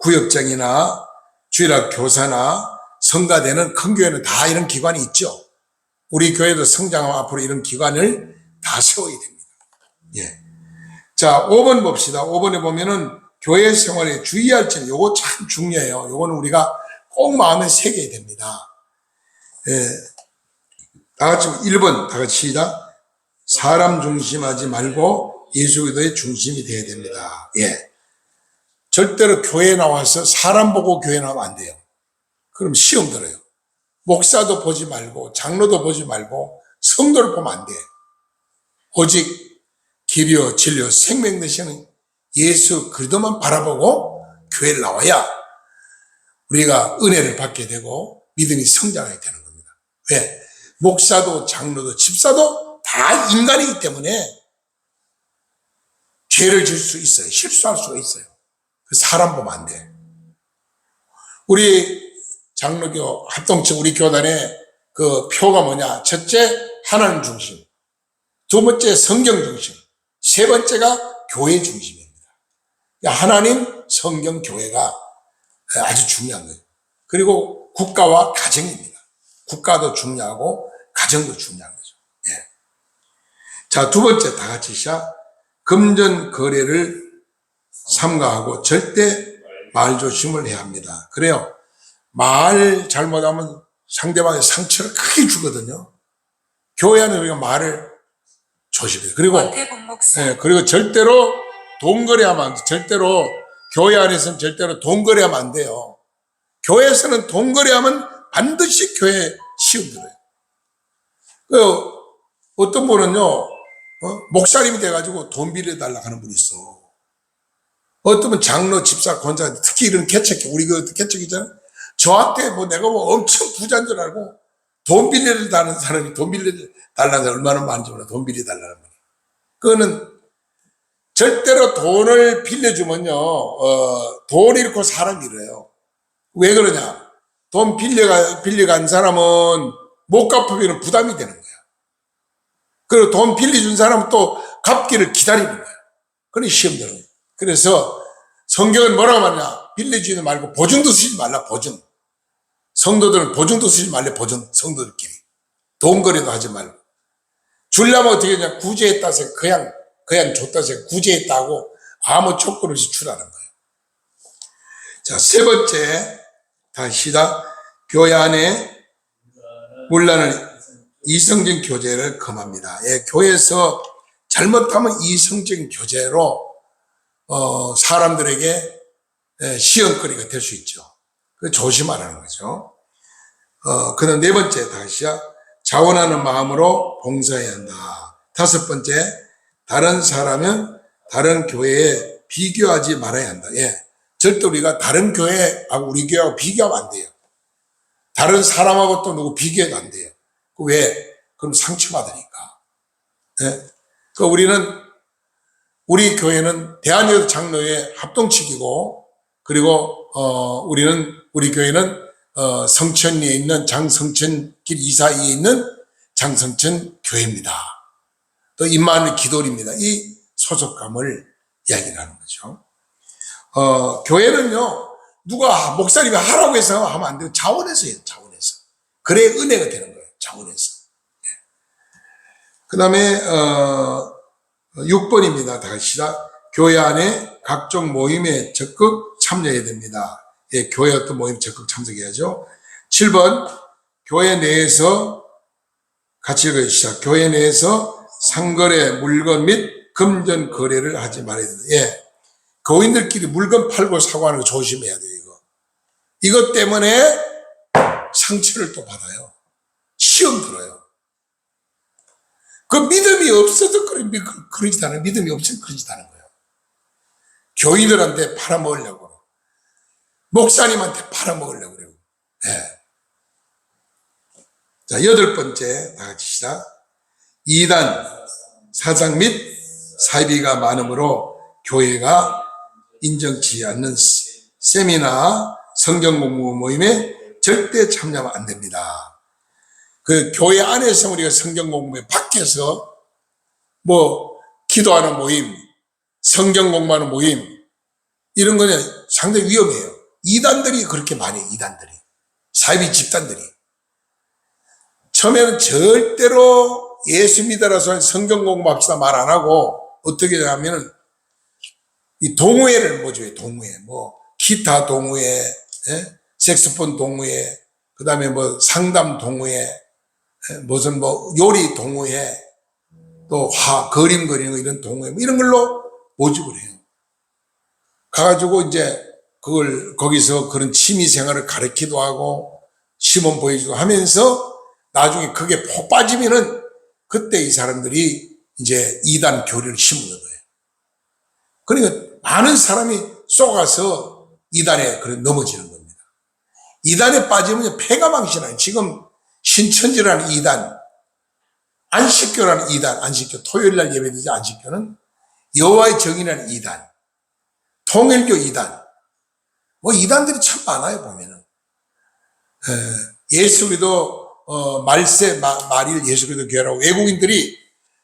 구역장이나 주일학 교사나 성가대는 큰 교회는 다 이런 기관이 있죠. 우리 교회도 성장하면 앞으로 이런 기관을 다 세워야 됩니다. 예. 자, 5번 봅시다. 5번에 보면은 교회 생활에 주의할 점, 요거 참 중요해요. 요거는 우리가 꼭 마음에 새겨야 됩니다. 예. 다 같이 1번, 다 같이 시작. 사람 중심하지 말고 예수 그리스도의 중심이 되어야 됩니다. 예. 절대로 교회에 나와서 사람 보고 교회 나오면 안 돼요. 그럼 시험 들어요. 목사도 보지 말고 장로도 보지 말고 성도를 보면 안 돼. 오직 길이요 진리요 생명 되시는 예수 그리스도만 바라보고 교회를 나와야 우리가 은혜를 받게 되고 믿음이 성장하게 되는 겁니다. 왜? 목사도 장로도 집사도 다 인간이기 때문에 죄를 질 수 있어요. 실수할 수가 있어요. 사람 보면 안 돼. 우리 장로교 합동측 우리 교단의 그 표가 뭐냐? 첫째, 하나님 중심. 두 번째, 성경 중심. 세 번째가 교회 중심입니다. 하나님, 성경, 교회가 아주 중요한 거예요. 그리고 국가와 가정입니다. 국가도 중요하고 가정도 중요한 거죠. 예. 자, 두 번째, 다 같이 시작. 금전 거래를 삼가하고 절대 말 조심을 해야 합니다. 그래요. 말 잘못하면 상대방의 상처를 크게 주거든요. 교회 안에 우리가 말을 조심해요. 그리고 절대로 돈 거래하면 안 돼. 절대로 교회 안에서는 절대로 돈 거래하면 안 돼요. 교회에서는 돈 거래하면 반드시 교회에 시험 들어요. 어떤 분은요, 목사님이 돼가지고 돈 빌려달라고 하는 분이 있어. 어떤 분 장로, 집사, 권사, 특히 이런 개척이, 우리 그 개척이잖아. 저한테 내가 엄청 부자인 줄 알고 돈 빌려달라는 사람이 돈 빌려달라는 사람이 얼마나 많은지 몰라. 돈 빌려달라는 분이. 그거는 절대로 돈을 빌려주면요, 돈 잃고 사람 잃어요. 왜 그러냐? 돈 빌려간 사람은 못 갚으면 부담이 되는 거야. 그리고 돈 빌려준 사람은 또 갚기를 기다리는 거야. 그러니 시험 드는 거야. 그래서 성경은 뭐라고 말하냐? 빌려주지 말고 보증도 쓰지 말라, 보증. 성도들은 보증도 쓰지 말래, 보증. 성도들끼리. 돈 거래도 하지 말고. 주려면 어떻게 하냐? 구제했다 해서 그냥 줬다 해서 구제했다고 아무 조건 없이 주라는 거예요. 자, 세 번째. 다시 시작. 교회 안에 문란을 이성적인 교제를 금합니다. 예, 교회에서 잘못하면 이성적인 교제로 사람들에게 시험거리가 될 수 있죠. 그 조심하라는 거죠. 그다음 네 번째, 다시 자원하는 마음으로 봉사해야 한다. 다섯 번째, 다른 사람은 다른 교회에 비교하지 말아야 한다. 예, 절대 우리가 다른 교회하고 우리 교회하고 비교하면 안 돼요. 다른 사람하고 또 누구 비교해도 안 돼요. 왜? 그럼 상처받으니까. 예? 우리 교회는 대한여대 장로회 합동측이고, 그리고, 우리 교회는, 성천리에 있는 장성천길 이사이에 있는 장성천 교회입니다. 또 임마누엘 기도리입니다. 이 소속감을 이야기를 하는 거죠. 교회는요, 누가 목사님이 하라고 해서 하면 안 돼요. 자원해서 해요, 자원해서. 그래야 은혜가 되는 거예요, 자원해서. 그 다음에, 6번입니다. 다시 시작. 교회 안에 각종 모임에 적극 참여해야 됩니다. 예, 교회 어떤 모임 적극 참석해야죠. 7번, 교회 내에서, 같이 읽으시죠. 교회 내에서 상거래, 물건 및 금전 거래를 하지 말아야 된다. 예. 교인들끼리 물건 팔고 사고 하는 거 조심해야 돼요, 이거. 이것 때문에 상처를 또 받아요. 시험 들어요. 그 믿음이 없어도 그러지 않아요. 믿음이 없어도 그러지 않은 거예요. 교인들한테 팔아먹으려고. 목사님한테 팔아먹으려고 그래요. 예. 자, 8번째, 다 같이 시작. 이단, 사상 및 사이비가 많으므로 교회가 인정치 않는 세미나 성경 공부 모임에 절대 참여하면 안 됩니다. 그 교회 안에서 우리가 성경 공부에 밖에서 기도하는 모임, 성경 공부하는 모임, 이런 거는 상당히 위험해요. 이단들이 그렇게 많이 해요, 이단들이. 사이비 집단들이. 처음에는 절대로 예수 믿으라서 성경 공부합시다 말 안 하고 어떻게 하냐면은 이 동호회를 줘요, 동호회. 기타 동호회, 예? 색소폰 동호회, 그 다음에 상담 동호회, 예? 무슨 요리 동호회, 또 그림 그리는 거 이런 동호회, 이런 걸로 모집을 해요. 가가지고 이제 거기서 그런 취미 생활을 가르치기도 하고, 시범 보여주고 하면서 나중에 그게 폭 빠지면은 그때 이 사람들이 이제 이단 교리를 심는 거예요. 그러니까 많은 사람이 쏘가서 이단에 넘어지는 겁니다. 이단에 빠지면 폐가 망신해요. 지금 신천지라는 이단, 안식교라는 이단, 안식교, 토요일날 예배드리지 안식교는 여호와의 정의라는 이단, 통일교 이단, 이단들이 참 많아요, 보면은. 예수기도, 말일 예수기도 교회라고 외국인들이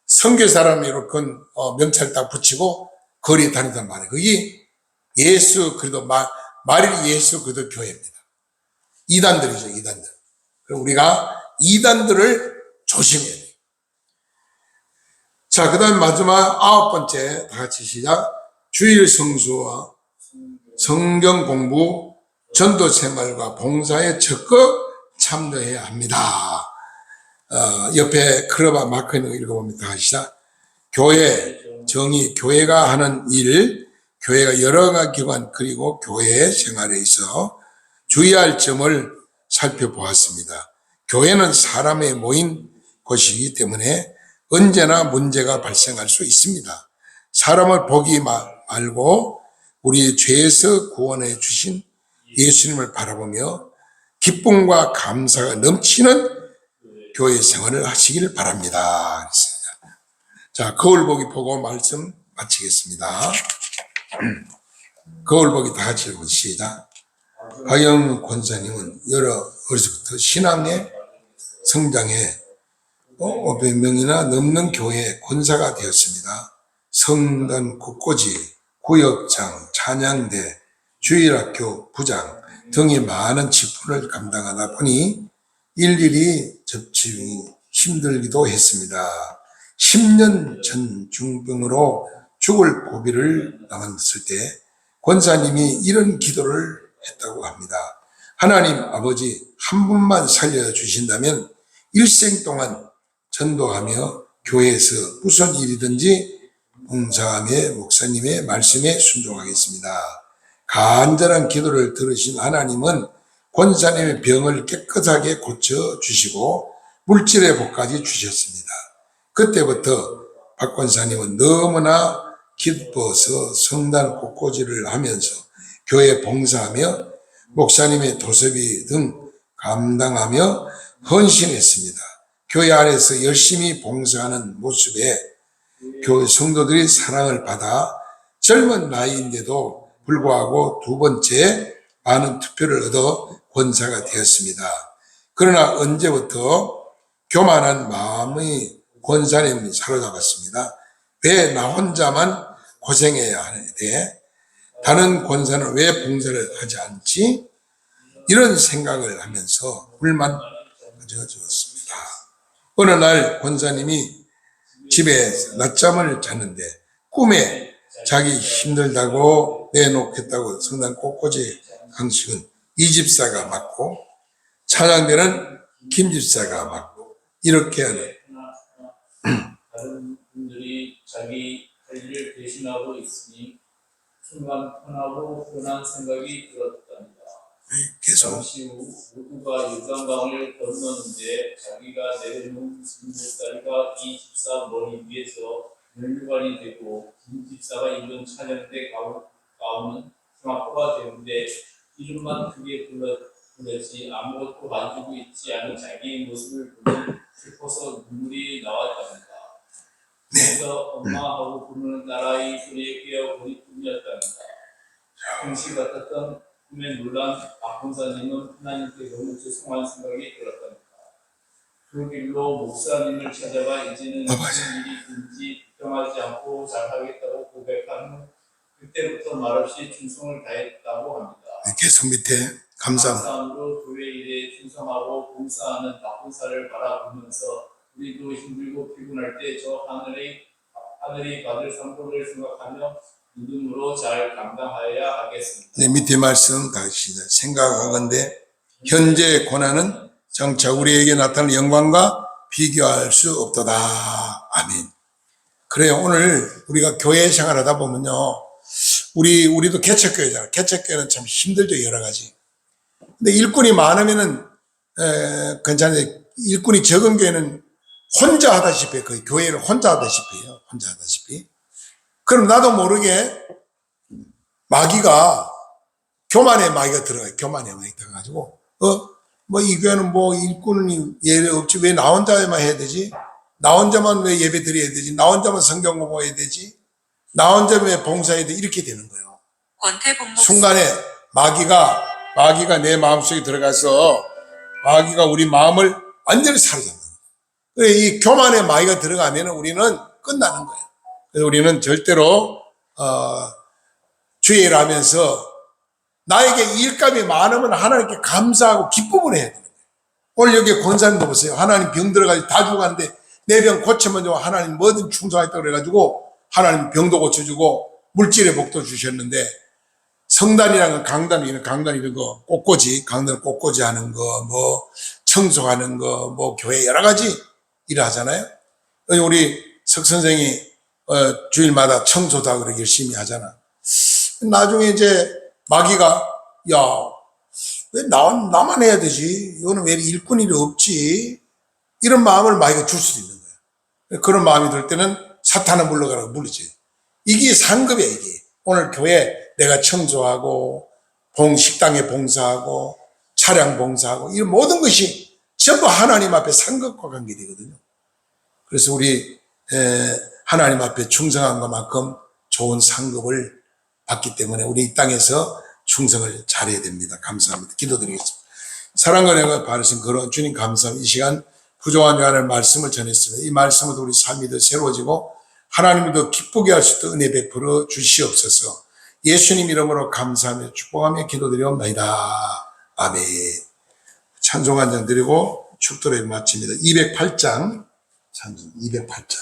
선교사라는 이렇게 명찰 딱 붙이고 거리에 다니단 말이에요. 그게 말일 예수 그리스도 교회입니다. 이단들이죠, 이단들. 그럼 우리가 이단들을 조심해야 돼요. 자, 그 다음 마지막 9번째, 다 같이 시작. 주일 성수와 성경 공부, 전도 생활과 봉사에 적극 참여해야 합니다. 옆에 크레바 마크는 읽어봅니다. 다시 시작. 교회, 정의, 교회가 하는 일, 교회가 여러 가지 기관, 그리고 교회 생활에 있어 주의할 점을 살펴보았습니다. 교회는 사람의 모인 곳이기 때문에 언제나 문제가 발생할 수 있습니다. 사람을 보기 말고 우리 죄에서 구원해 주신 예수님을 바라보며 기쁨과 감사가 넘치는 교회 생활을 하시길 바랍니다. 자, 거울 보기 보고 말씀 마치겠습니다. 거울 보기 다 같이 읽고 시작. 박영 권사님은 어려서부터 신앙의 성장에 500명이나 넘는 교회 권사가 되었습니다. 성단 곳곳이 구역장, 찬양대, 주일학교 부장 등이 많은 직분을 감당하다 보니 일일이 접촉이 힘들기도 했습니다. 10년 전 중병으로 죽을 고비를 남았을 때 권사님이 이런 기도를 했다고 합니다. 하나님 아버지, 한 분만 살려주신다면 일생 동안 전도하며 교회에서 무슨 일이든지 봉사하며 목사님의 말씀에 순종하겠습니다. 간절한 기도를 들으신 하나님은 권사님의 병을 깨끗하게 고쳐주시고 물질의 복까지 주셨습니다. 그때부터 박 권사님은 너무나 기뻐서 성단 곳곳이를 하면서 교회 봉사하며 목사님의 도서비 등 감당하며 헌신했습니다. 교회 안에서 열심히 봉사하는 모습에 교회 성도들이 사랑을 받아 젊은 나이인데도 불구하고 두 번째 많은 투표를 얻어 권사가 되었습니다. 그러나 언제부터 교만한 마음의 권사님이 사로잡았습니다. 왜 나 혼자만 고생해야 하는데 다른 권사는 왜 봉사를 하지 않지? 이런 생각을 하면서 불만 가져주었습니다. 어느 날 권사님이 집에 낮잠을 잤는데 꿈에 자기 힘들다고 내놓겠다고 성당 곳곳에 강식은 이 집사가 맡고 찬양대는 김 집사가 맡고 이렇게 하는 다른 분들이 자기 할 일을 대신하고 있으니 순간 편하고 편한 생각이 들었답니다. 계속 잠시 후 모두가 요단강을 건너는데 자기가 내려놓은 김집사가 이 집사 머리 위에서 면류관이 되고 김 집사가 입은 찬양대 가운은 스마트가 되는데 이름만 크게 불렀지 아무것도 가지고 있지 않은 자기의 모습을 보니 슬퍼서 눈물이 나왔답니다. 그래서 엄마하고 부르는 딸아이 소리에 깨어 보니 꿈이었답니다. 평시 같았던 꿈에 놀란 박 권사님은 하나님께 너무 죄송한 생각이 들었답니다. 그 길로 목사님을 찾아가 이제는 무슨 일이든지 걱정하지 않고 잘하겠다고 고백한 후 그때부터 말없이 충성을 다했다고 합니다. 계속 밑에 감사합니다. 감사함으로 교회 일에 충성하고 봉사하는 박 권사를 바라보면서 우리도 힘들고 피곤할 때 저 하늘이 받을 상급을 생각하며 믿음으로 잘 감당하여야 하겠습니다. 네, 밑에 말씀 다시 생각하건대 현재 고난은 장차 우리에게 나타날 영광과 비교할 수 없도다. 아멘. 그래요. 오늘 우리가 교회 생활하다 보면요, 우리도 개척교회잖아요. 개척교회는 참 힘들죠, 여러 가지. 근데 일꾼이 많으면은 괜찮은데 일꾼이 적은 교회는 혼자 하다시피 거의 교회를 혼자 하다시피 해요. 혼자 하다시피. 그럼 나도 모르게 마귀가 교만의 마귀가 들어가요. 교만의 마귀가 들어가지고 뭐 이 교회는 뭐 일꾼은 예외 없지 왜 나 혼자만 해야 되지? 나 혼자만 왜 예배 드려야 되지? 나 혼자만 성경 공부해야 되지? 나 혼자 왜 봉사해야 돼? 이렇게 되는 거예요. 순간에 마귀가 내 마음속에 들어가서 마귀가 우리 마음을 완전히 사로잡는 거예요. 이 교만의 마귀가 들어가면 우리는 끝나는 거예요. 그래서 우리는 절대로 주의를 하면서 나에게 일감이 많으면 하나님께 감사하고 기쁨을 해야 돼요. 오늘 여기 권사님도 보세요. 하나님 병 들어가지고 다 죽었는데 내 병 고치면 하나님 뭐든 충성하겠다 그래가지고 하나님 병도 고쳐주고 물질의 복도 주셨는데, 성단이라는 건 강단 이런 거, 꽃꽂이, 강단 꽃꽂이 하는 거, 뭐 청소하는 거, 뭐 교회 여러 가지 일을 하잖아요. 우리 석 선생이 주일마다 청소다 그렇게 열심히 하잖아. 나중에 이제 마귀가, 야, 왜 나만 해야 되지? 이거는 왜 일꾼이 없지? 이런 마음을 마귀가 줄 수도 있는 거야. 그런 마음이 들 때는 사탄을 물러가라고 물리지. 이게 상급이야, 이게. 오늘 교회 내가 청소하고, 식당에 봉사하고, 차량 봉사하고, 이런 모든 것이 전부 하나님 앞에 상급과 관계되거든요. 그래서 우리 하나님 앞에 충성한 것만큼 좋은 상급을 받기 때문에 우리 이 땅에서 충성을 잘해야 됩니다. 감사합니다. 기도드리겠습니다. 사랑과 은혜가 바르신 그런 주님 감사합니다. 이 시간 부족한 자의 말씀을 전했습니다. 이 말씀으로 우리 삶이 더 새로워지고 하나님을 더 기쁘게 할 수 있도록 은혜 베풀어 주시옵소서. 예수님 이름으로 감사하며 축복하며 기도드리옵나이다. 아멘. 찬송 한 장 드리고 축도를 마칩니다. 208장 찬송 208장.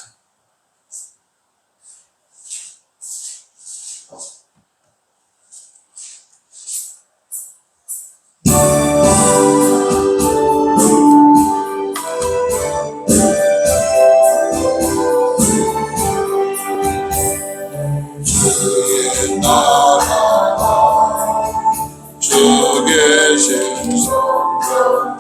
주의 나라 주 계신 성전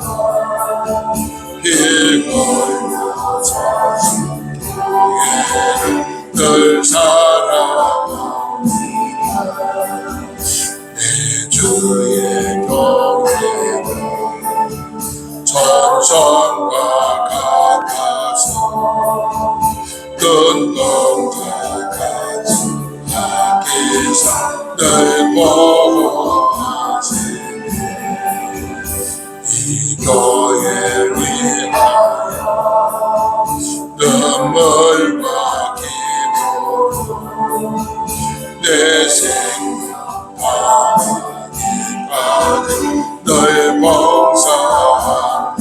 길 걸려 사신 교회를 늘 사랑합니다. 내 주의 교회는 전성과 같아서 눈동자 같이 하기사 늘 보호하시네. 이 교회를 위하여 눈물과 기도로 내 생명 받은 늘 봉사합니다.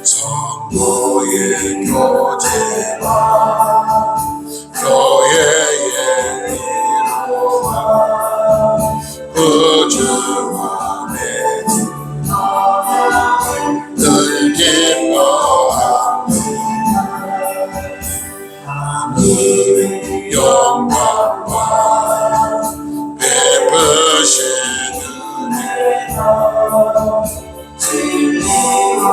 성도의 교제와 교회의 이루와 그 주 안에 늘 기뻐합니다. 하늘의 영광과 베푸신 은혜가 진리와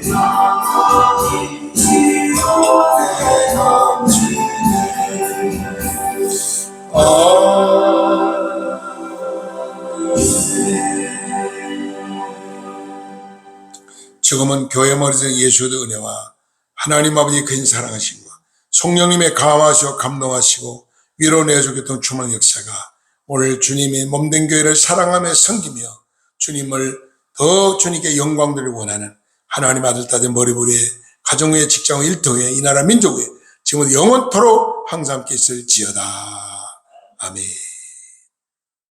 영원히 지옥에 넘치네. 지금은 교회 머리에 예수의 은혜와 하나님 아버지의 큰 사랑하심과 성령님의 감화하시고 감동하시고 위로 내어주겠던 충만한 역사가 오늘 주님의 몸된 교회를 사랑하며 섬기며 주님을 더 주님께 영광 드리기 원하는 하나님 아들 딸의 머리 위에 가정 위에 직장 위에 일터 위에 이 나라 민족 위에 지금부터 영원토록 항상 함께 있을지어다. 아멘.